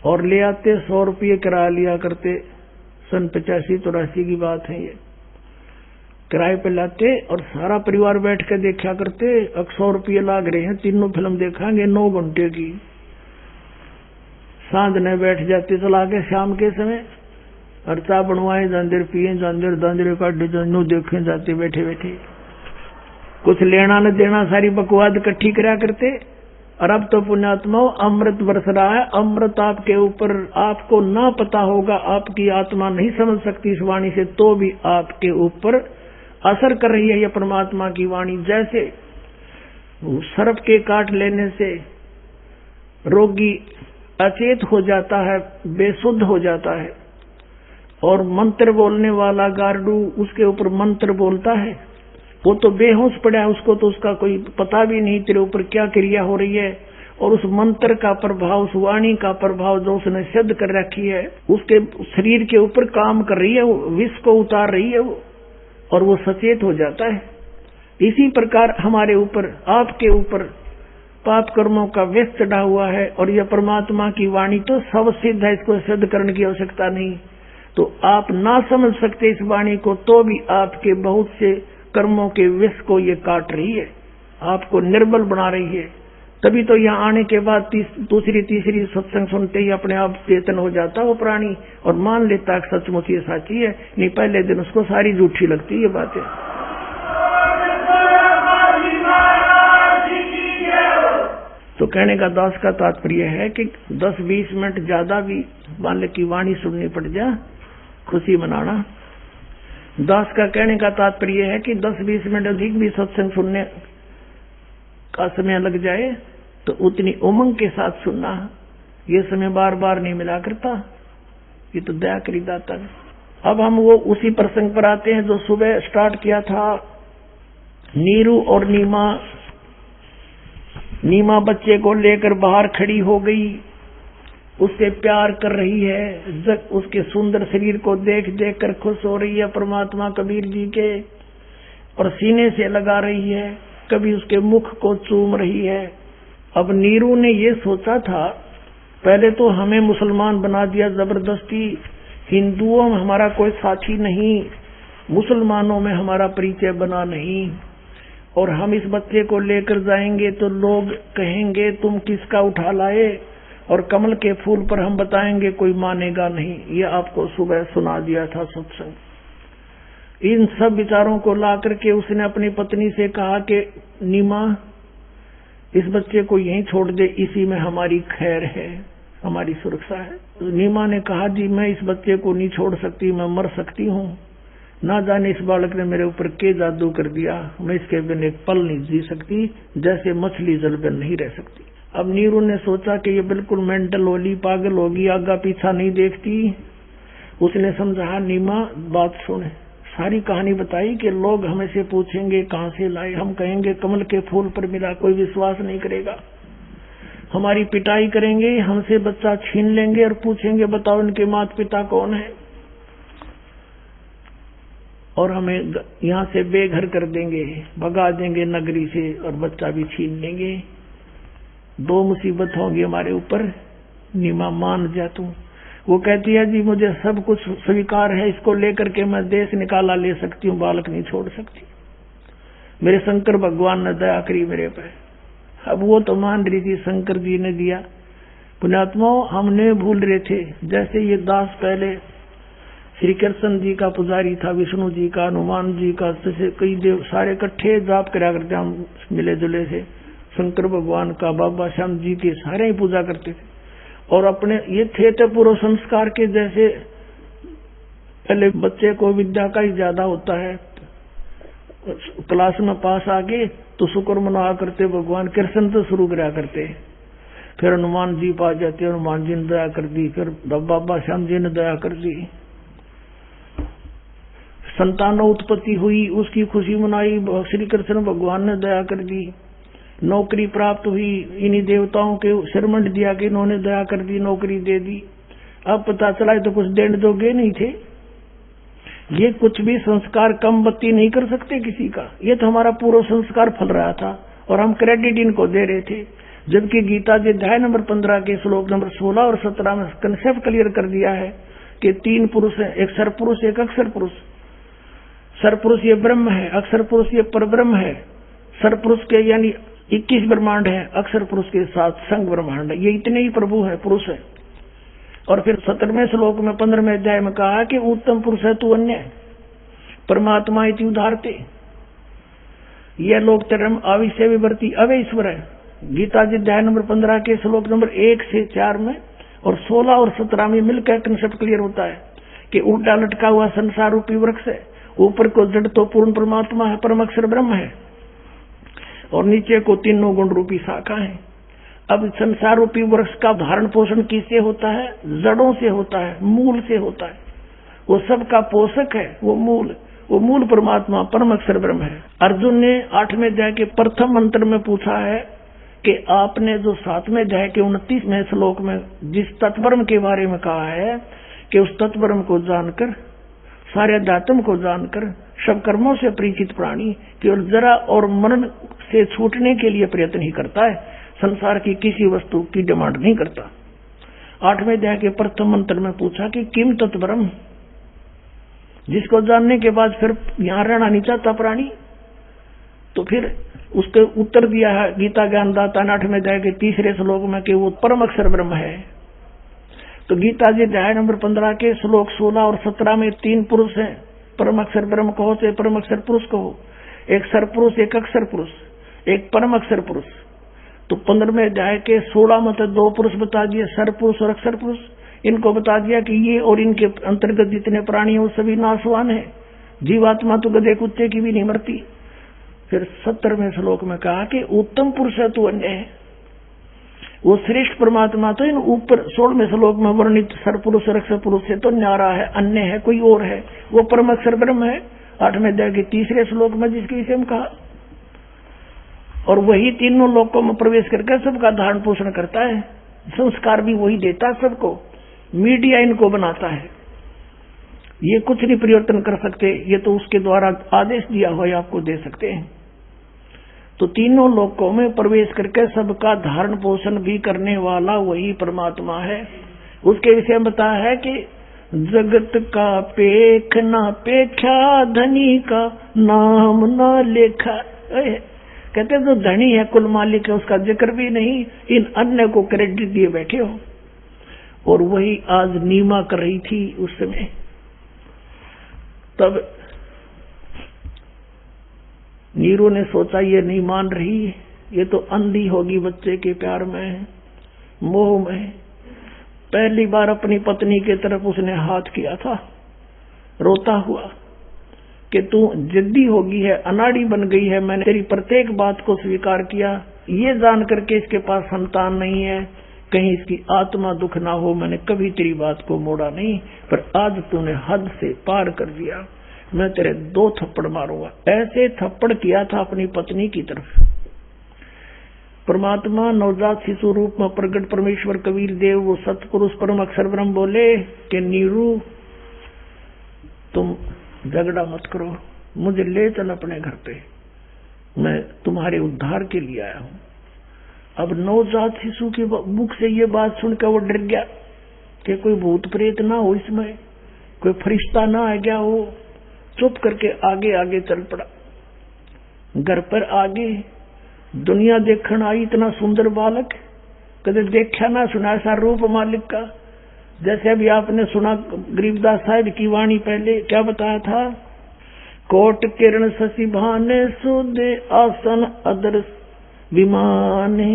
और ले आते 100 रुपये किराया लिया करते। सन 85-84 की बात है ये, किराए पे लाते और सारा परिवार बैठ के देखा करते। अब 100 रुपये लाग रहे हैं, तीनों फिल्म देखेंगे 9 घंटे की। सांझ ने बैठ जाते चला के शाम के समय, और चाय बनवाए, जांजर पिए, जांजर काटे, जानू देखे जाते बैठे बैठे, कुछ लेना न देना, सारी बकवाद इकट्ठी करा करते। और अब तो पुण्यात्माओं अमृत बरस रहा है, अमृत आपके ऊपर, आपको ना पता होगा, आपकी आत्मा नहीं समझ सकती इस वाणी से, तो भी आपके ऊपर असर कर रही है यह परमात्मा की वाणी। जैसे सर्प के काट लेने से रोगी अचेत हो जाता है, बेसुद्ध हो जाता है, और मंत्र बोलने वाला गार्डू उसके ऊपर मंत्र बोलता है, वो तो बेहोश पड़ा है, उसको तो उसका कोई पता भी नहीं तेरे ऊपर क्या क्रिया हो रही है, और उस मंत्र का प्रभाव, उस वाणी का प्रभाव जो उसने सिद्ध कर रखी है, उसके शरीर के ऊपर काम कर रही है, वो विष को उतार रही है वो, और वो सचेत हो जाता है। इसी प्रकार हमारे ऊपर, आपके ऊपर पाप कर्मों का विष चढ़ा हुआ है, और यह परमात्मा की वाणी तो सब सिद्ध है, इसको सिद्ध करने की आवश्यकता नहीं। तो आप ना समझ सकते इस वाणी को, तो भी आपके बहुत से कर्मों के विष को ये काट रही है, आपको निर्बल बना रही है। तभी तो यहाँ आने के बाद दूसरी तीसरी सत्संग सुनते ही अपने आप चेतन हो जाता वो प्राणी, और मान लेता है सचमुच ये साची है, नहीं पहले दिन उसको सारी झूठी लगती ये बातें। तो कहने का दास का तात्पर्य है कि 10-20 मिनट ज्यादा भी मालिक की वाणी सुननी पड़ जाए, खुशी मनाना। दास का कहने का तात्पर्य है कि 10-20 मिनट अधिक भी सत्संग सुनने का समय लग जाए तो उतनी उमंग के साथ सुनना, ये समय बार बार नहीं मिला करता, ये तो दया करी दाता है। अब हम वो उसी प्रसंग पर आते हैं जो सुबह स्टार्ट किया था। नीरू और नीमा बच्चे को लेकर बाहर खड़ी हो गई, उससे प्यार कर रही है, उसके सुंदर शरीर को देख देख कर खुश हो रही है परमात्मा कबीर जी के, और सीने से लगा रही है, कभी उसके मुख को चूम रही है। अब नीरू ने ये सोचा था, पहले तो हमें मुसलमान बना दिया जबरदस्ती, हिंदुओं में हमारा कोई साथी नहीं, मुसलमानों में हमारा परिचय बना नहीं, और हम इस बच्चे को लेकर जाएंगे तो लोग कहेंगे तुम किसका उठा लाए, और कमल के फूल पर हम बताएंगे कोई मानेगा नहीं। ये आपको सुबह सुना दिया था सत्संग। इन सब विचारों को ला करके उसने अपनी पत्नी से कहा कि नीमा, इस बच्चे को यहीं छोड़ दे, इसी में हमारी खैर है। हमारी सुरक्षा है। तो नीमा ने कहा जी मैं इस बच्चे को नहीं छोड़ सकती, मैं मर सकती हूँ, ना जाने इस बालक ने मेरे ऊपर के जादू कर दिया, मैं इसके बिन एक पल नहीं जी सकती, जैसे मछली जल बिन नहीं रह सकती। अब नीरू ने सोचा कि ये बिल्कुल मेंटल होली, पागल होगी, आगा पीछा नहीं देखती। उसने समझा नीमा बात सुन, सारी कहानी बताई कि लोग हमें से पूछेंगे कहाँ से लाए, हम कहेंगे कमल के फूल पर मिला, कोई विश्वास नहीं करेगा, हमारी पिटाई करेंगे, हमसे बच्चा छीन लेंगे और पूछेंगे बताओ इनके माता पिता कौन है, और हमें यहाँ से बेघर कर देंगे, भगा देंगे नगरी से और बच्चा भी छीन लेंगे। दो मुसीबत होंगी हमारे ऊपर। नीमा मान जा तू। वो कहती है जी मुझे सब कुछ स्वीकार है, इसको लेकर के मैं देश निकाला ले सकती हूँ, बालक नहीं छोड़ सकती। मेरे शंकर भगवान ने दया करी मेरे पे। अब वो तो मान रही थी, शंकर जी ने दिया। पुण्यात्मा हमने भूल रहे थे, जैसे ये दास पहले श्री कृष्ण जी का पुजारी था, विष्णु जी का, हनुमान जी का, कई देव सारे इकट्ठे जाप करा करते, हम मिले जुले थे। शंकर भगवान का, बाबा श्याम जी के, सारे ही पूजा करते थे। और अपने ये थे तो पूर्व संस्कार के, जैसे पहले बच्चे को विद्या का ही ज्यादा होता है, क्लास में पास आगे तो शुक्र मना करते, भगवान कृष्ण तो शुरू करा करते, फिर हनुमान जी पास जाते, हनुमान जी ने दया कर दी, फिर बाबा श्याम जी ने दया कर दी। संतान उत्पत्ति हुई, उसकी खुशी मनाई, श्री कृष्ण भगवान ने दया कर दी। नौकरी प्राप्त हुई, इन्हीं देवताओं के सिरमंड दिया कि इन्होंने दया कर दी, नौकरी दे दी। अब पता चला तो कुछ देने दोगे नहीं थे। ये कुछ भी संस्कार कम बत्ती नहीं कर सकते किसी का। ये तो हमारा पूर्व संस्कार फल रहा था और हम क्रेडिट इनको दे रहे थे। जबकि गीता जी अध्याय नंबर 15 के श्लोक नंबर 16 और 17 में कंसेप्ट क्लियर कर दिया है कि 3 पुरुष है, एक सरपुरुष एक अक्षर पुरुष। सरपुरुष ये ब्रह्म है, अक्षर पुरुष ये परब्रह्म है। सरपुरुष के यानी 21 ब्रह्मांड है, अक्षर पुरुष के साथ संग ब्रह्मांड है। ये इतने ही प्रभु है, पुरुष है। और फिर 17वें श्लोक में 15वें अध्याय में कहा कि उत्तम पुरुष है तू अन्य परमात्मा इति उदारते। यह लोक धर्म आविष्य विवर्ती अवे ईश्वर है। गीता जी अध्याय नंबर 15 के श्लोक नंबर 1 से 4 में और 16 और 17 में मिलकर कंसेप्ट क्लियर होता है कि उल्टा लटका हुआ संसार रूपी वृक्ष है, ऊपर को जड़ तो पूर्ण परमात्मा है, परम अक्षर ब्रह्म है, और नीचे को तीनों गुण रूपी शाखा है। अब संसार रूपी वृक्ष का धारण पोषण किससे होता है? जड़ों से होता है, मूल से होता है। वो सबका पोषक है, वो मूल परमात्मा परम अक्षर ब्रह्म है। अर्जुन ने 8वें अध्याय के प्रथम मंत्र में पूछा है कि आपने जो 7वें अध्याय के 29वें श्लोक में जिस तत्ब्रह्म के बारे में कहा है कि उस तत्ब्रह्म को जानकर, सारे अध्यात्म को जानकर, सब कर्मों से परिचित प्राणी केवल जरा और मरण से छूटने के लिए प्रयत्न ही करता है, संसार की किसी वस्तु की डिमांड नहीं करता। 8वें अध्याय के प्रथम मंत्र में पूछा कि किम तत्ब्रह्म, जिसको जानने के बाद फिर यहां रहना नहीं चाहता प्राणी। तो फिर उसके उत्तर दिया है गीता ज्ञानदाता ने 8वें अध्याय के 3रे श्लोक में कि वो परम अक्षर ब्रह्म है। तो गीता जी अध्याय नंबर 15 के श्लोक 16 और 17 में 3 पुरुष हैं, परम अक्षर ब्रह्म कहो चाहे परम अक्षर पुरुष कहो, एक सरपुरुष एक अक्षर पुरुष एक परम अक्षर पुरुष। तो 15वें अध्याय के 16 में तो 2 पुरुष बता दिए, सरपुरुष और अक्षर पुरुष। इनको बता दिया कि ये और इनके अंतर्गत जितने प्राणी हैं वो सभी नाशवान है, जीवात्मा तो गधे कुत्ते की भी नहीं मरती। फिर 17वें श्लोक में कहा कि उत्तम पुरुष है तो अन्य है, वो श्रेष्ठ परमात्मा तो इन ऊपर 16वें श्लोक में वर्णित सरपुरुष और अक्षर पुरुष से तो न्यारा है, अन्य है, कोई और है, वो परम अक्षर ब्रह्म है। 8वें अध्याय के 3रे श्लोक में जिसके विषय में कहा, और वही तीनों लोकों में प्रवेश करके सबका धारण पोषण करता है, संस्कार भी वही देता है सबको, मीडिया इनको बनाता है। ये कुछ नहीं परिवर्तन कर सकते, ये तो उसके द्वारा आदेश दिया हुआ आपको दे सकते हैं। तो तीनों लोकों में प्रवेश करके सबका धारण पोषण भी करने वाला वही परमात्मा है। उसके विषय में बताया है कि जगत का पेख ना पेख्या, धनी का नाम ना लेखा। कहते जो धनी है, कुल मालिक है, उसका जिक्र भी नहीं, इन अन्य को क्रेडिट दिए बैठे हो। और वही आज नीमा कर रही थी उस समय। तब नीरू ने सोचा ये नहीं मान रही, ये तो अंधी होगी बच्चे के प्यार में, मोह में। पहली बार अपनी पत्नी की तरफ उसने हाथ किया था, रोता हुआ कि तू जिद्दी हो गई है, अनाड़ी बन गई है, मैंने तेरी प्रत्येक बात को स्वीकार किया, ये जान करके इसके पास संतान नहीं है, कहीं इसकी आत्मा दुख ना हो, मैंने कभी तेरी बात को मोड़ा नहीं, पर आज तूने हद से पार कर दिया, मैं तेरे 2 थप्पड़ मारूंगा। ऐसे थप्पड़ किया था अपनी पत्नी की तरफ। परमात्मा नवजात शिशु रूप में प्रकट परमेश्वर कबीर देव वो सतपुरुष परम अक्षर ब्रह्म बोले कि नीरू तुम झगड़ा मत करो, मुझे ले चल अपने घर पे, मैं तुम्हारे उद्धार के लिए आया हूं। अब नवजात शिशु के मुख से ये बात सुनकर वो डर गया कि कोई भूत प्रेत ना हो, इसमें कोई फरिश्ता ना आ गया हो। चुप करके आगे आगे चल पड़ा। घर पर आगे दुनिया देखने आई, इतना सुंदर बालक कदे देखा ना सुना ऐसा रूप मालिक का। जैसे अभी आपने सुना गरीबदास साहिब की वाणी, पहले क्या बताया था, कोट किरण शशि भाने सुदे आसन अदर विमाने,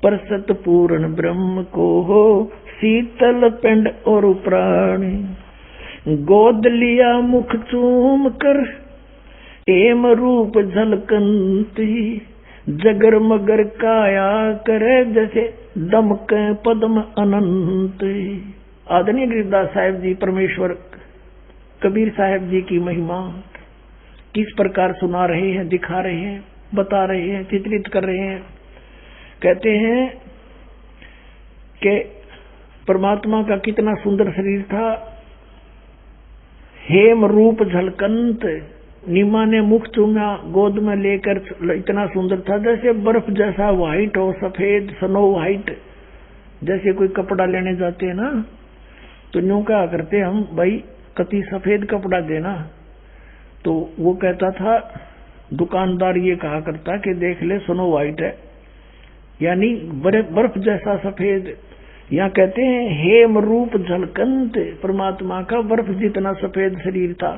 परसत पूर्ण ब्रह्म को हो शीतल पिंड और प्राणी, गोद लिया मुख चूम कर एम रूप झलकंती, जगर मगर काया करे जैसे दमके पद्म अनंत। आदरणीय गरीबदास साहिब जी परमेश्वर कबीर साहिब जी की महिमा किस प्रकार सुना रहे हैं, दिखा रहे हैं, बता रहे हैं, चित्रित कर रहे हैं। कहते हैं कि परमात्मा का कितना सुंदर शरीर था, हेम रूप झलकंत, नीमा ने मुख चूमा गोद में लेकर, इतना सुंदर था जैसे बर्फ जैसा व्हाइट हो, सफेद स्नो व्हाइट। जैसे कोई कपड़ा लेने जाते हैं ना तो यूं क्या करते हम, भाई कति सफेद कपड़ा देना, तो वो कहता था, दुकानदार ये कहा करता कि देख ले स्नो व्हाइट है, यानी बर्फ जैसा सफेद। यहाँ कहते हैं हेम रूप झलकंत, परमात्मा का बर्फ जितना सफेद शरीर था,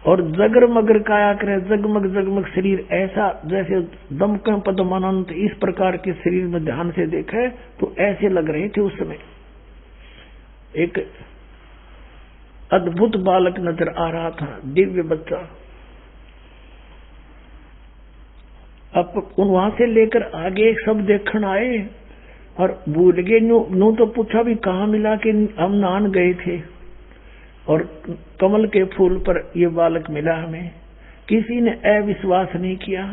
और जगर मगर काया करे, जगमग जगमग शरीर ऐसा जैसे दमकम पद्मानंत। इस प्रकार के शरीर में ध्यान से देखे तो ऐसे लग रहे थे उस समय। एक अद्भुत बालक नजर आ रहा था, दिव्य बच्चा। अब वहां से लेकर आगे सब देखने आए और भूल गए। नो तो पूछा भी कहाँ मिला कि हम नहान गए थे और कमल के फूल पर ये बालक मिला हमें। किसी ने अविश्वास नहीं किया,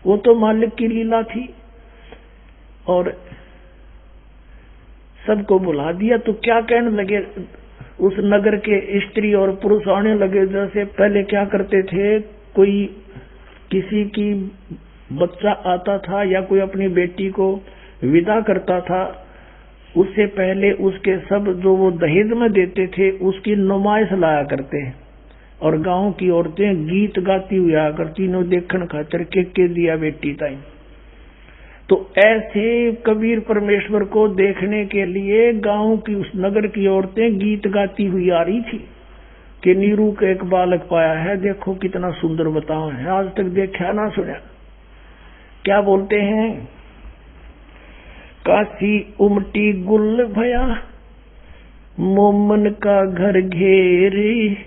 वो तो मालिक की लीला थी। और सबको बुला दिया तो क्या कहने लगे, उस नगर के स्त्री और पुरुष आने लगे। जैसे पहले क्या करते थे, कोई किसी की बच्चा आता था या कोई अपनी बेटी को विदा करता था, उससे पहले उसके सब जो वो दहेज में देते थे उसकी नुमाइश लाया करते, और गांव की औरतें गीत गाती हुई आया करती, नो देखन खातर के दिया बेटी ताई। तो ऐसे कबीर परमेश्वर को देखने के लिए गांव की उस नगर की औरतें गीत गाती हुई आ रही थी कि नीरू का एक बालक पाया है, देखो कितना सुंदर बताओ है, आज तक देखा ना सुना। क्या बोलते हैं, काशी उमटी गुल भया मोमन का घर घेरे,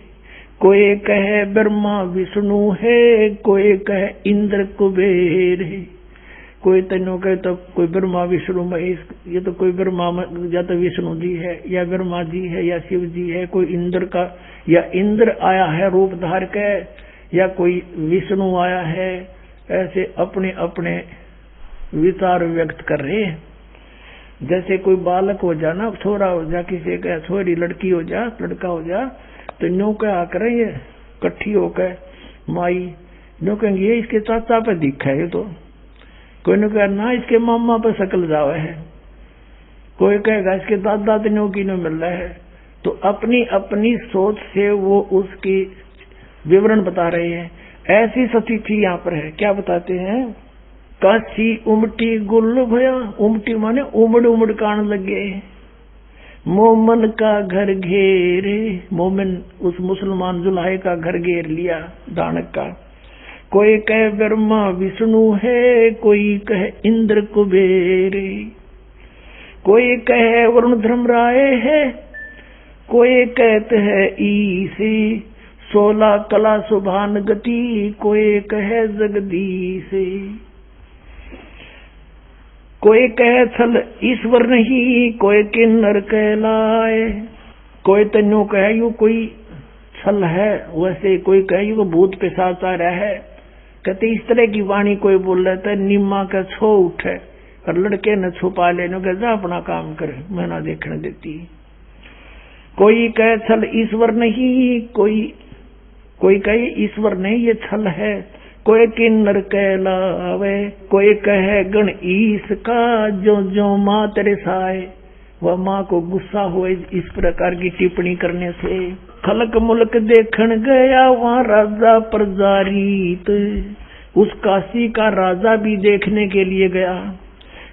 कोई कहे ब्रह्मा विष्णु है, कोई कहे इंद्र कुबेर है। कोई तेनों कहे तो कोई ब्रह्मा विष्णु महेश, ये तो कोई ब्रह्मा या तो विष्णु जी है या ब्रह्मा जी है या शिव जी है, कोई इंद्र का या इंद्र आया है रूप धार के, या कोई विष्णु आया है। ऐसे अपने अपने विचार व्यक्त कर रहे हैं। जैसे कोई बालक हो जा ना, छोरा हो जा, किसी का छोरी लड़की हो जा, लड़का हो जा, तो न्यू क्या करें ये इकट्ठी होकर माई न्यू कहेंगे ये इसके चाचा पे दिखा है, तो कोई ने कहा ना इसके मामा पे शकल जावे है, कोई कहेगा इसके दादा न्यू की न मिल रहा है। तो अपनी अपनी सोच से वो उसकी विवरण बता रहे हैं। ऐसी स्थिति यहाँ पर है। क्या बताते हैं, काशी उमटी गुल भया, उमटी माने उमड़ उमड़ कान लगे, मोमन का घर घेरे, मोमिन उस मुसलमान जुल्हे का घर घेर लिया दानक का। कोई कहे ब्रह्मा विष्णु है, कोई कहे इंद्र कुबेर, कोई कहे वरुण धर्मराय है, कोई कहते है ईसी, 16 कला सुभान गति, कोई कहे जगदीश। कोई कहे छल ईश्वर नहीं, कोई किन्नर कहलाए, कोई तन्यो कहे यू कोई छल है, वैसे कोई कहे यू भूत पिशाच आ रहा है। कहते इस तरह की वाणी कोई बोल रहा था, निम्मा का छो उठे और लड़के न छुपा लेने के जा अपना काम करे, मैं ना देखने देती। कोई कहे छल ईश्वर नहीं, कोई कहे ईश्वर नहीं ये छल है, कोई किन्नर कहलावे, कोई कहे गण ईश का, जो जो माँ तेरे साए, वह माँ को गुस्सा हुए इस प्रकार की टिप्पणी करने से। खलक मुल्क देखन गया वहाँ राजा प्रजारीत, उस काशी का राजा भी देखने के लिए गया।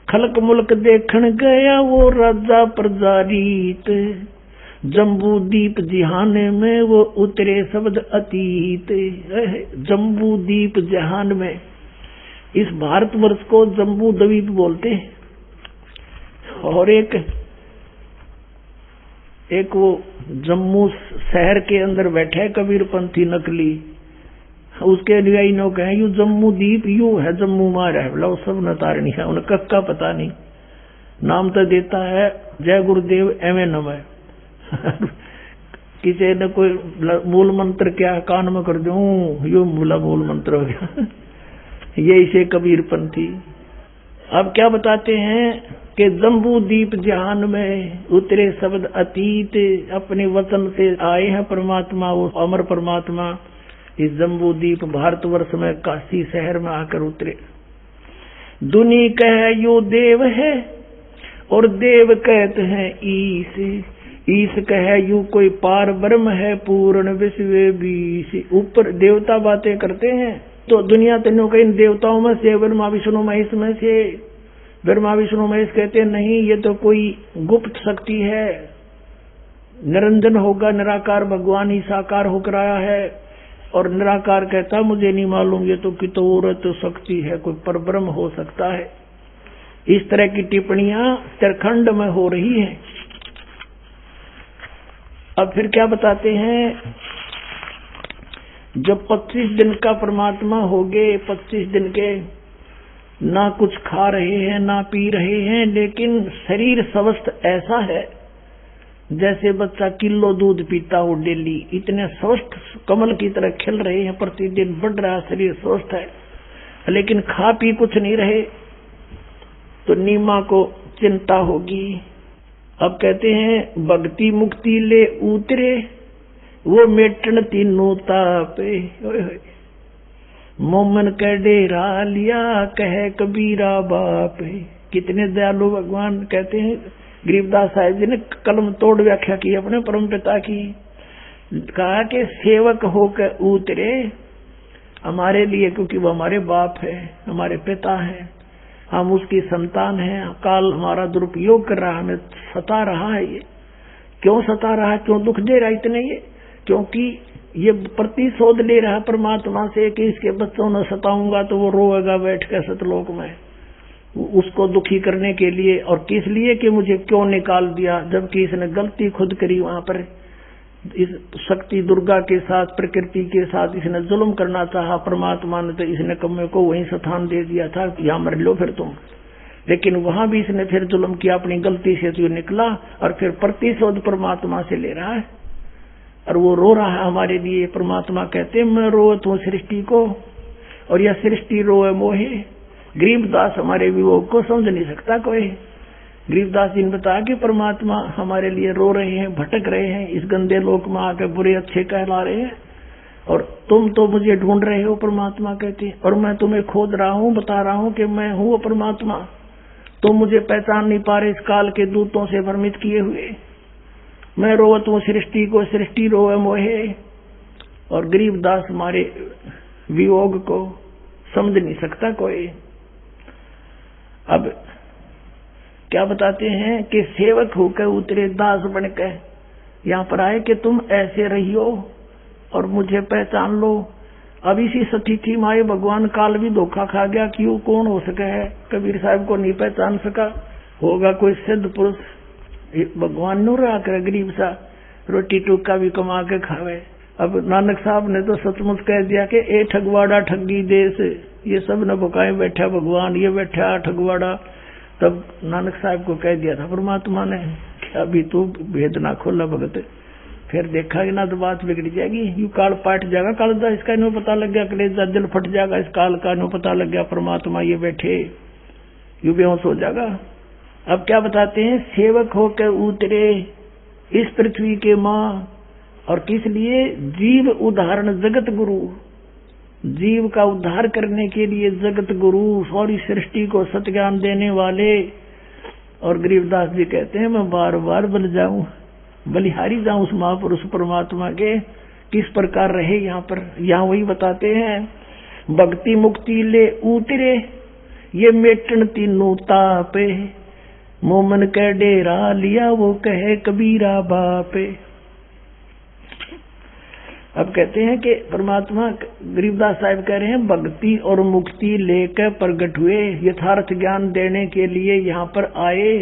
खलक मुल्क देखन गया वो राजा प्रजारीत, जम्बू दीप जिहाने में वो उतरे शब्द अतीत। जम्बू दीप जहान में, इस भारतवर्ष को जम्बू द्वीप बोलते हैं। और एक वो जम्मू शहर के अंदर बैठे कबीरपंथी नकली, उसके अनुयायी नो कहे यू जम्मू दीप यू है, जम्मू मार है, बोला सब नतारणी है, उन्हें कक्का पता नहीं, नाम तो देता है जय गुरुदेव एवं नमः। किसी ने कोई मूल मंत्र क्या कान में कर दूं, यो बोला मूल मंत्र हो गया। ये इसे कबीरपंथी। अब क्या बताते हैं कि जम्बू दीप जहान में उतरे शब्द अतीत, अपने वतन से आए हैं परमात्मा, वो अमर परमात्मा इस जम्बू दीप भारतवर्ष में काशी शहर में आकर उतरे। दुनी कहे यो देव है और देव कहते हैं ईश, ईश कहे यू कोई पार ब्रह्म है, पूर्ण विश्व बीस। ऊपर देवता बातें करते हैं तो दुनिया तेनों के इन देवताओं में से ब्रह्मा विष्णु महेश में से, ब्रह्मा विष्णु महेश कहते नहीं ये तो कोई गुप्त शक्ति है, निरंजन होगा, निराकार भगवान ही साकार होकर आया है। और निराकार कहता मुझे नहीं मालूम, ये तो कितोरत शक्ति है, कोई परब्रह्म हो सकता है। इस तरह की टिप्पणियां उत्तराखंड में हो रही हैं। अब फिर क्या बताते हैं, जब 25 दिन का परमात्मा हो गए, 25 दिन के ना कुछ खा रहे हैं ना पी रहे हैं, लेकिन शरीर स्वस्थ ऐसा है जैसे बच्चा किलो दूध पीता हो डेली, इतने स्वस्थ कमल की तरह खिल रहे हैं, प्रतिदिन बढ़ रहा शरीर स्वस्थ है, लेकिन खा पी कुछ नहीं रहे तो नीमा को चिंता होगी। अब कहते हैं भक्ति मुक्ति ले उतरे वो मेटन तीनों तापे, मोमन का डेरा लिया कहे कबीरा बाप। कितने दयालु भगवान। कहते हैं गरीबदास साहिब जी ने कलम तोड़ व्याख्या की अपने परम पिता की, कहा कि सेवक होकर उतरे हमारे लिए, क्योंकि वो हमारे बाप है, हमारे पिता है, हम उसकी संतान हैं। काल हमारा दुरुपयोग कर रहा है, हमें सता रहा है। ये क्यों सता रहा है, क्यों दुख दे रहा है इतने? ये क्योंकि ये प्रतिशोध ले रहा है परमात्मा से कि इसके बच्चों ने सताऊंगा तो वो रोएगा बैठ कर सतलोक में, उसको दुखी करने के लिए। और किस लिए कि मुझे क्यों निकाल दिया, जबकि इसने गलती खुद करी। वहां पर इस शक्ति दुर्गा के साथ, प्रकृति के साथ इसने जुल्म करना चाहा परमात्मा ने, तो इसने कम्मे को वहीं स्थान दे दिया था, यहाँ मर लो फिर तुम। लेकिन वहां भी इसने फिर जुल्म किया, अपनी गलती से तो निकला और फिर प्रतिशोध परमात्मा से ले रहा है। और वो रो रहा है हमारे लिए। परमात्मा कहते मैं रोत हूँ सृष्टि को और यह सृष्टि रोए मोहे। गरीबदास हमारे वियोग को समझ नहीं सकता कोई। गरीबदास जी ने बताया कि परमात्मा हमारे लिए रो रहे हैं, भटक रहे हैं, इस गंदे लोक में आकर बुरे अच्छे कहला रहे हैं, और तुम तो मुझे ढूंढ रहे हो। परमात्मा कहते और मैं तुम्हें खोज रहा हूँ, बता रहा हूँ कि मैं हूँ परमात्मा। तुम मुझे पहचान नहीं पा रहे, इस काल के दूतों से भ्रमित किए हुए। मैं रोवत हूँ सृष्टि को, सृष्टि रोए मोहे। और गरीबदास हमारे वियोग को समझ नहीं सकता कोई। अब क्या बताते हैं कि सेवक होकर उतरे दास बनकर यहाँ पर आए कि तुम ऐसे रहियो और मुझे पहचान लो। अब इसी सतीथि माए भगवान काल भी धोखा खा गया, क्यों कौन हो सके है, कबीर साहब को नहीं पहचान सका होगा कोई सिद्ध पुरुष, भगवान नो रहा कर गरीब सा रोटी टूका भी कमा के खावे। अब नानक साहब ने तो सचमुच कह दिया कि ए ठगवाड़ा ठगी देश, ये सब न बुकाए बैठा भगवान, ये बैठा ठगवाड़ा। तब नानक साहब को कह दिया था परमात्मा ने कि अभी तू भेद ना खोला भगत, फिर देखा कि ना तो बात बिगड़ जाएगी। यू काल पाट जाएगा, काल दा इसका नो पता लग गया, कलेजा दिल फट जाएगा, इस काल का नो पता लग गया परमात्मा ये बैठे, यू बेहोश हो जाएगा। अब क्या बताते हैं, सेवक होकर उतरे इस पृथ्वी के माँ, और किस लिए, जीव उदाहरण जगत गुरु, जीव का उद्धार करने के लिए जगत गुरु, सारी सृष्टि को सत्य ज्ञान देने वाले। और गरीबदास जी कहते हैं मैं बार बार बन जाऊं, बलिहारी जाऊं उस महापुरुष परमात्मा के, किस प्रकार रहे यहाँ पर। यहाँ वही बताते हैं, भक्ति मुक्ति ले उतरे ये मेटन तीनों तापे, मोमन के डेरा लिया वो कहे कबीरा बापे। अब कहते हैं कि परमात्मा, गरीबदास साहब कह रहे हैं, भक्ति और मुक्ति लेकर प्रकट हुए, यथार्थ ज्ञान देने के लिए यहाँ पर आए,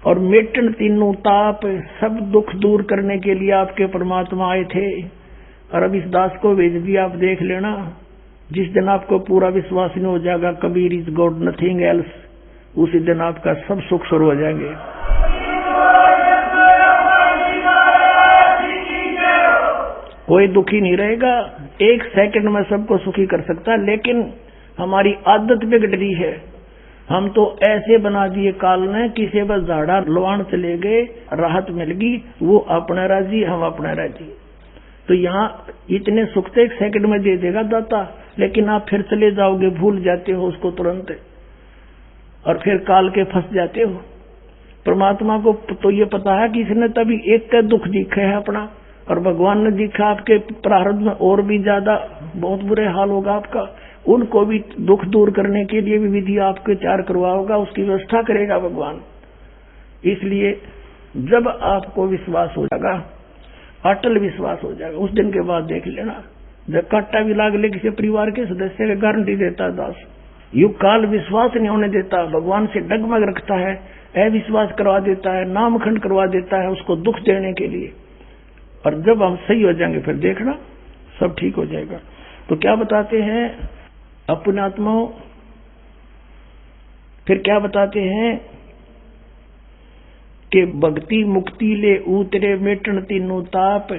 और मेटन तीनों ताप, सब दुख दूर करने के लिए आपके परमात्मा आए थे। और अब इस दास को भेज दिया, आप देख लेना, जिस दिन आपको पूरा विश्वास नहीं हो जाएगा Kabir is God nothing else, उसी दिन आपका सब सुख शुरू हो जाएंगे। कोई दुखी नहीं रहेगा, एक सेकंड में सबको सुखी कर सकता, लेकिन हमारी आदत बिगड़ रही है। हम तो ऐसे बना दिए काल ने, किसी बस झाड़ा लवाण चले गए, राहत मिल गई, वो अपना राजी हम अपना राजी। तो यहाँ इतने सुख तो एक सेकंड में दे देगा दाता, लेकिन आप फिर चले जाओगे, भूल जाते हो उसको तुरंत, और फिर काल के फंस जाते हो। परमात्मा को तो ये पता है कि इसने तभी एक का दुख दिखा है अपना, और भगवान ने दिखा आपके प्रारब्ध में और भी ज्यादा बहुत बुरे हाल होगा आपका, उनको भी दुख दूर करने के लिए भी विधि आपके तैयार करवाओगा, उसकी व्यवस्था करेगा भगवान। इसलिए जब आपको विश्वास हो जाएगा, अटल विश्वास हो जाएगा, उस दिन के बाद देख लेना, जब काटा भी लाग ले किसी परिवार के सदस्य की गारंटी देता है दास, यु काल विश्वास नहीं होने देता, भगवान से डगमग रखता है, अविश्वास करवा देता है, नामखंड करवा देता है उसको दुख देने के लिए। और जब हम सही हो जाएंगे फिर देखना सब ठीक हो जाएगा। तो क्या बताते हैं अपने आत्माओं, फिर क्या बताते हैं कि भक्ति मुक्ति ले उतरे मेटन तीनों ताप,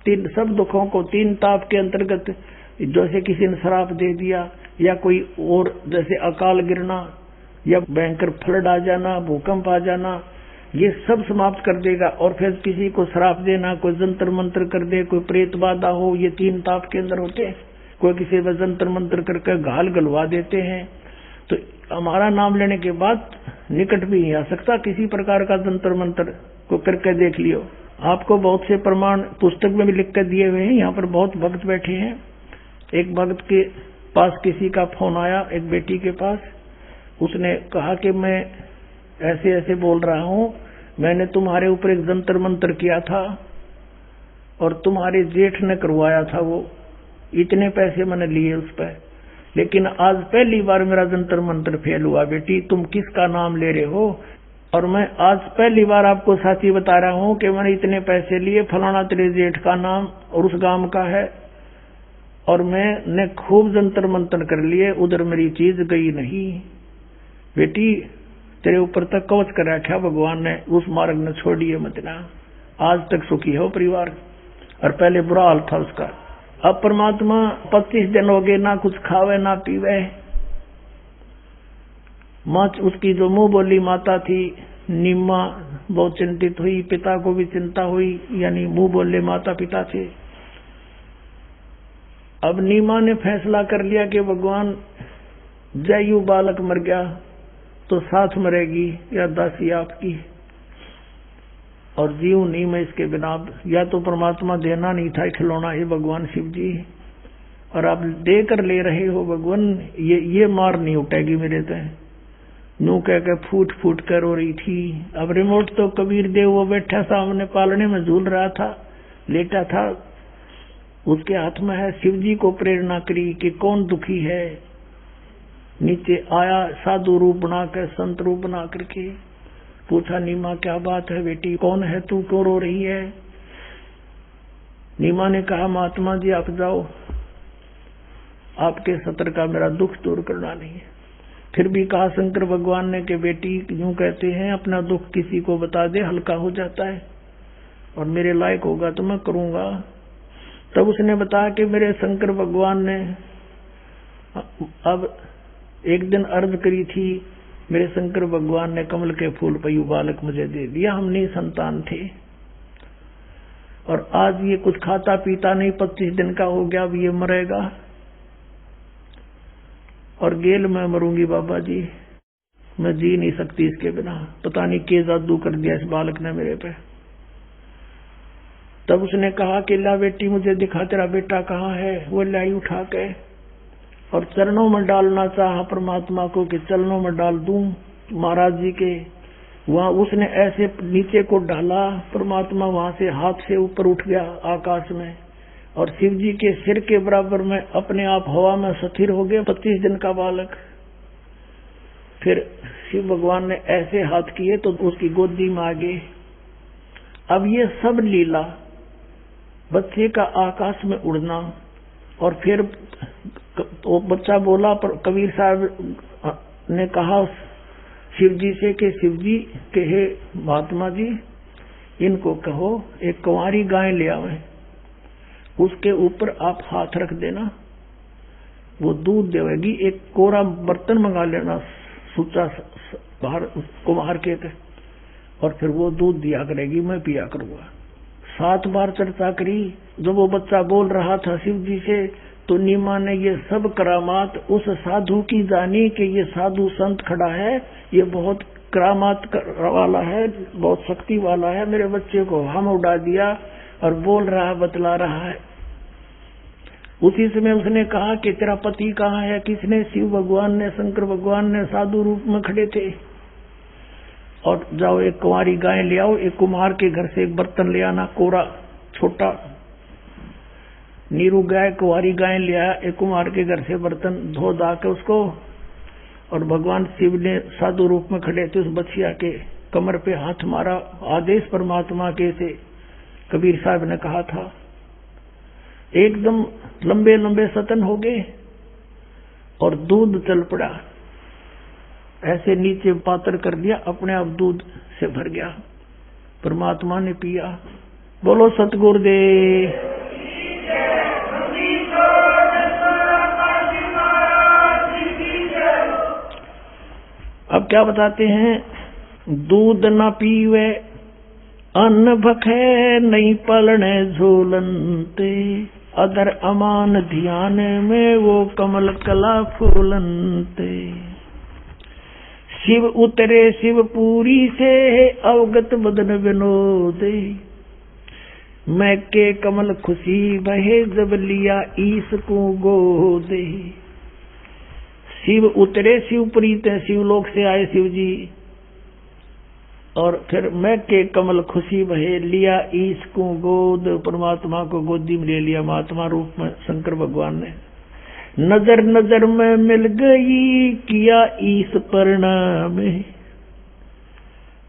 तीन सब दुखों को तीन ताप के अंतर्गत, जैसे किसी ने श्राप दे दिया, या कोई और जैसे अकाल गिरना, या भयंकर फ्लड आ जाना, भूकंप आ जाना, ये सब समाप्त कर देगा। और फिर किसी को श्राप देना, कोई जंतर मंत्र कर दे, कोई प्रेत बाधा हो, ये तीन ताप के अंदर होते हैं। कोई किसी पर जंतर मंत्र करके घाल गलवा देते हैं। तो हमारा नाम लेने के बाद निकट भी नहीं आ सकता किसी प्रकार का जंतर मंत्र को करके देख लियो। आपको बहुत से प्रमाण पुस्तक में भी लिख कर दिए हुए हैं। यहाँ पर बहुत भक्त बैठे हैं। एक भक्त के पास किसी का फोन आया, एक बेटी के पास, उसने कहा कि मैं ऐसे ऐसे बोल रहा हूँ, मैंने तुम्हारे ऊपर एक जंतर मंत्र किया था और तुम्हारे जेठ ने करवाया था, वो इतने पैसे मैंने लिए उस पर, लेकिन आज पहली बार मेरा जंतर मंत्र फेल हुआ। बेटी तुम किसका नाम ले रहे हो? और मैं आज पहली बार आपको साथी बता रहा हूँ कि मैंने इतने पैसे लिए, फलाना तेरे जेठ का नाम और उस गांव का है, और मैंने खूब जंतर मंत्र कर लिए, उधर मेरी चीज गई नहीं। बेटी तेरे ऊपर तक कवच कर रखा भगवान ने, उस मार्ग ने छोड़िए मत ना। आज तक सुखी हो परिवार, और पहले बुरा हाल था उसका। अब परमात्मा 25 दिन हो गए, ना कुछ खावे ना पीवे। माँ उसकी जो मुंह बोली माता थी नीमा, बहुत चिंतित हुई, पिता को भी चिंता हुई, यानी मुंह बोले माता पिता थे। अब नीमा ने फैसला कर लिया कि भगवान जयू बालक मर गया तो साथ मरेगी या दासी आपकी, और जीव नहीं मैं इसके बिना। या तो परमात्मा देना नहीं था खिलौना, ये भगवान शिव जी, और आप दे कर ले रहे हो भगवान, ये मार नहीं उठेगी मेरे से। नू कह के फूट फूट कर रो रही थी। अब रिमोट तो कबीर देव वो बैठा सामने पालने में झूल रहा था, लेटा था, उसके हाथ में है। शिव जी को प्रेरणा करी कि कौन दुखी है, नीचे आया साधु रूप बनाकर, संत रूप बना करके। पूछा, नीमा क्या बात है बेटी, कौन है तू, क्यों रो रही है? नीमा ने कहा, महात्मा जी आप जाओ, आपके सत्र का मेरा दुख दूर करना नहीं है। फिर भी कहा शंकर भगवान ने कि बेटी यूं कहते हैं अपना दुख किसी को बता दे, हल्का हो जाता है, और मेरे लायक होगा तो मैं करूंगा। तब उसने बताया कि मेरे शंकर भगवान ने अब एक दिन अर्ज करी थी, मेरे शंकर भगवान ने कमल के फूल पर यू बालक मुझे दे दिया, हम नहीं संतान थे, और आज ये कुछ खाता पीता नहीं, 25 दिन का हो गया, अब ये मरेगा और गेल मैं मरूंगी बाबा जी, मैं जी नहीं सकती इसके बिना, पता नहीं क्या जादू कर दिया इस बालक ने मेरे पे। तब उसने कहा कि ला बेटी मुझे दिखा तेरा बेटा कहाँ है। वो लाई उठा के और चरणों में डालना चाहा परमात्मा को कि चरणों में डाल दूं महाराज जी के। वहां उसने ऐसे नीचे को डाला, परमात्मा वहां से हाथ से ऊपर उठ गया आकाश में, और शिव जी के सिर के बराबर में अपने आप हवा में स्थिर हो गया 25 दिन का बालक। फिर शिव भगवान ने ऐसे हाथ किए तो उसकी गोदी में आ गए। अब ये सब लीला, बच्चे का आकाश में उड़ना, और फिर तो बच्चा बोला, पर कबीर साहब ने कहा शिव जी से कि शिव जी के हे महात्मा जी, इनको कहो एक कुंवारी गाय ले आवे, उसके ऊपर आप हाथ रख देना, वो दूध देवेगी। एक कोरा बर्तन मंगा लेना सूचा बाहर कुम्हार के, और फिर वो दूध दिया करेगी, मैं पिया करूंगा। 7 बार चर्चा करी। जब वो बच्चा बोल रहा था शिव जी से, तो नीमा ने ये सब करामात उस साधु की जानी कि ये साधु संत खड़ा है, ये बहुत करामात वाला है, बहुत शक्ति वाला है, मेरे बच्चे को हम उड़ा दिया और बोल रहा बतला रहा है। उसी समय उसने कहा कि तेरा पति कहाँ है? किसने? शिव भगवान ने, शंकर भगवान ने साधु रूप में खड़े थे। और जाओ एक कुंवारी गाय ले आओ, एक कुम्हार के घर से एक बर्तन ले आना, कोरा छोटा नीरू गाय कुंवारी गाय ले आया, एक कुम्हार के घर से बर्तन धो धा के उसको, और भगवान शिव ने साधु रूप में खड़े थे, उस बछिया के कमर पे हाथ मारा, आदेश परमात्मा के से कबीर साहब ने कहा था। एकदम लंबे लंबे सतन हो गए और दूध चल पड़ा, ऐसे नीचे पातर कर दिया, अपने आप दूध से भर गया, परमात्मा ने पिया। बोलो सतगुरुदेव। अब क्या बताते हैं? दूध न पीवे अन्न भखे, नहीं पलने झूलनते, अदर अमान ध्यान में वो कमल कला फूलनते। शिव उतरे शिवपुरी से अवगत बदन विनोदे, मैं के कमल खुशी बहे जब लिया ईस को गोदे। शिव उतरे शिवपुरी ते, शिवलोक से आए शिव जी, और फिर मैं के कमल खुशी बहे लिया ईस को गोद, परमात्मा को गोदी में ले लिया महात्मा रूप में शंकर भगवान ने। नजर नजर में मिल गई किया ईस परिणाम।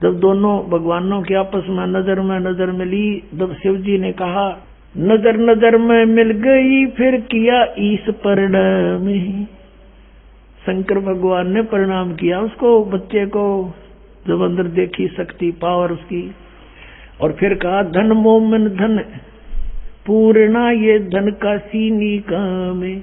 जब दोनों भगवानों की आपस में नजर मिली, जब शिव जी ने कहा नजर नजर में मिल गई, फिर किया ईस परिणाम। शंकर भगवान ने प्रणाम किया उसको, बच्चे को, जब अंदर देखी शक्ति पावर उसकी, और फिर कहा धन मोमन धन पूर्णा, ये धन का सीनी काम है।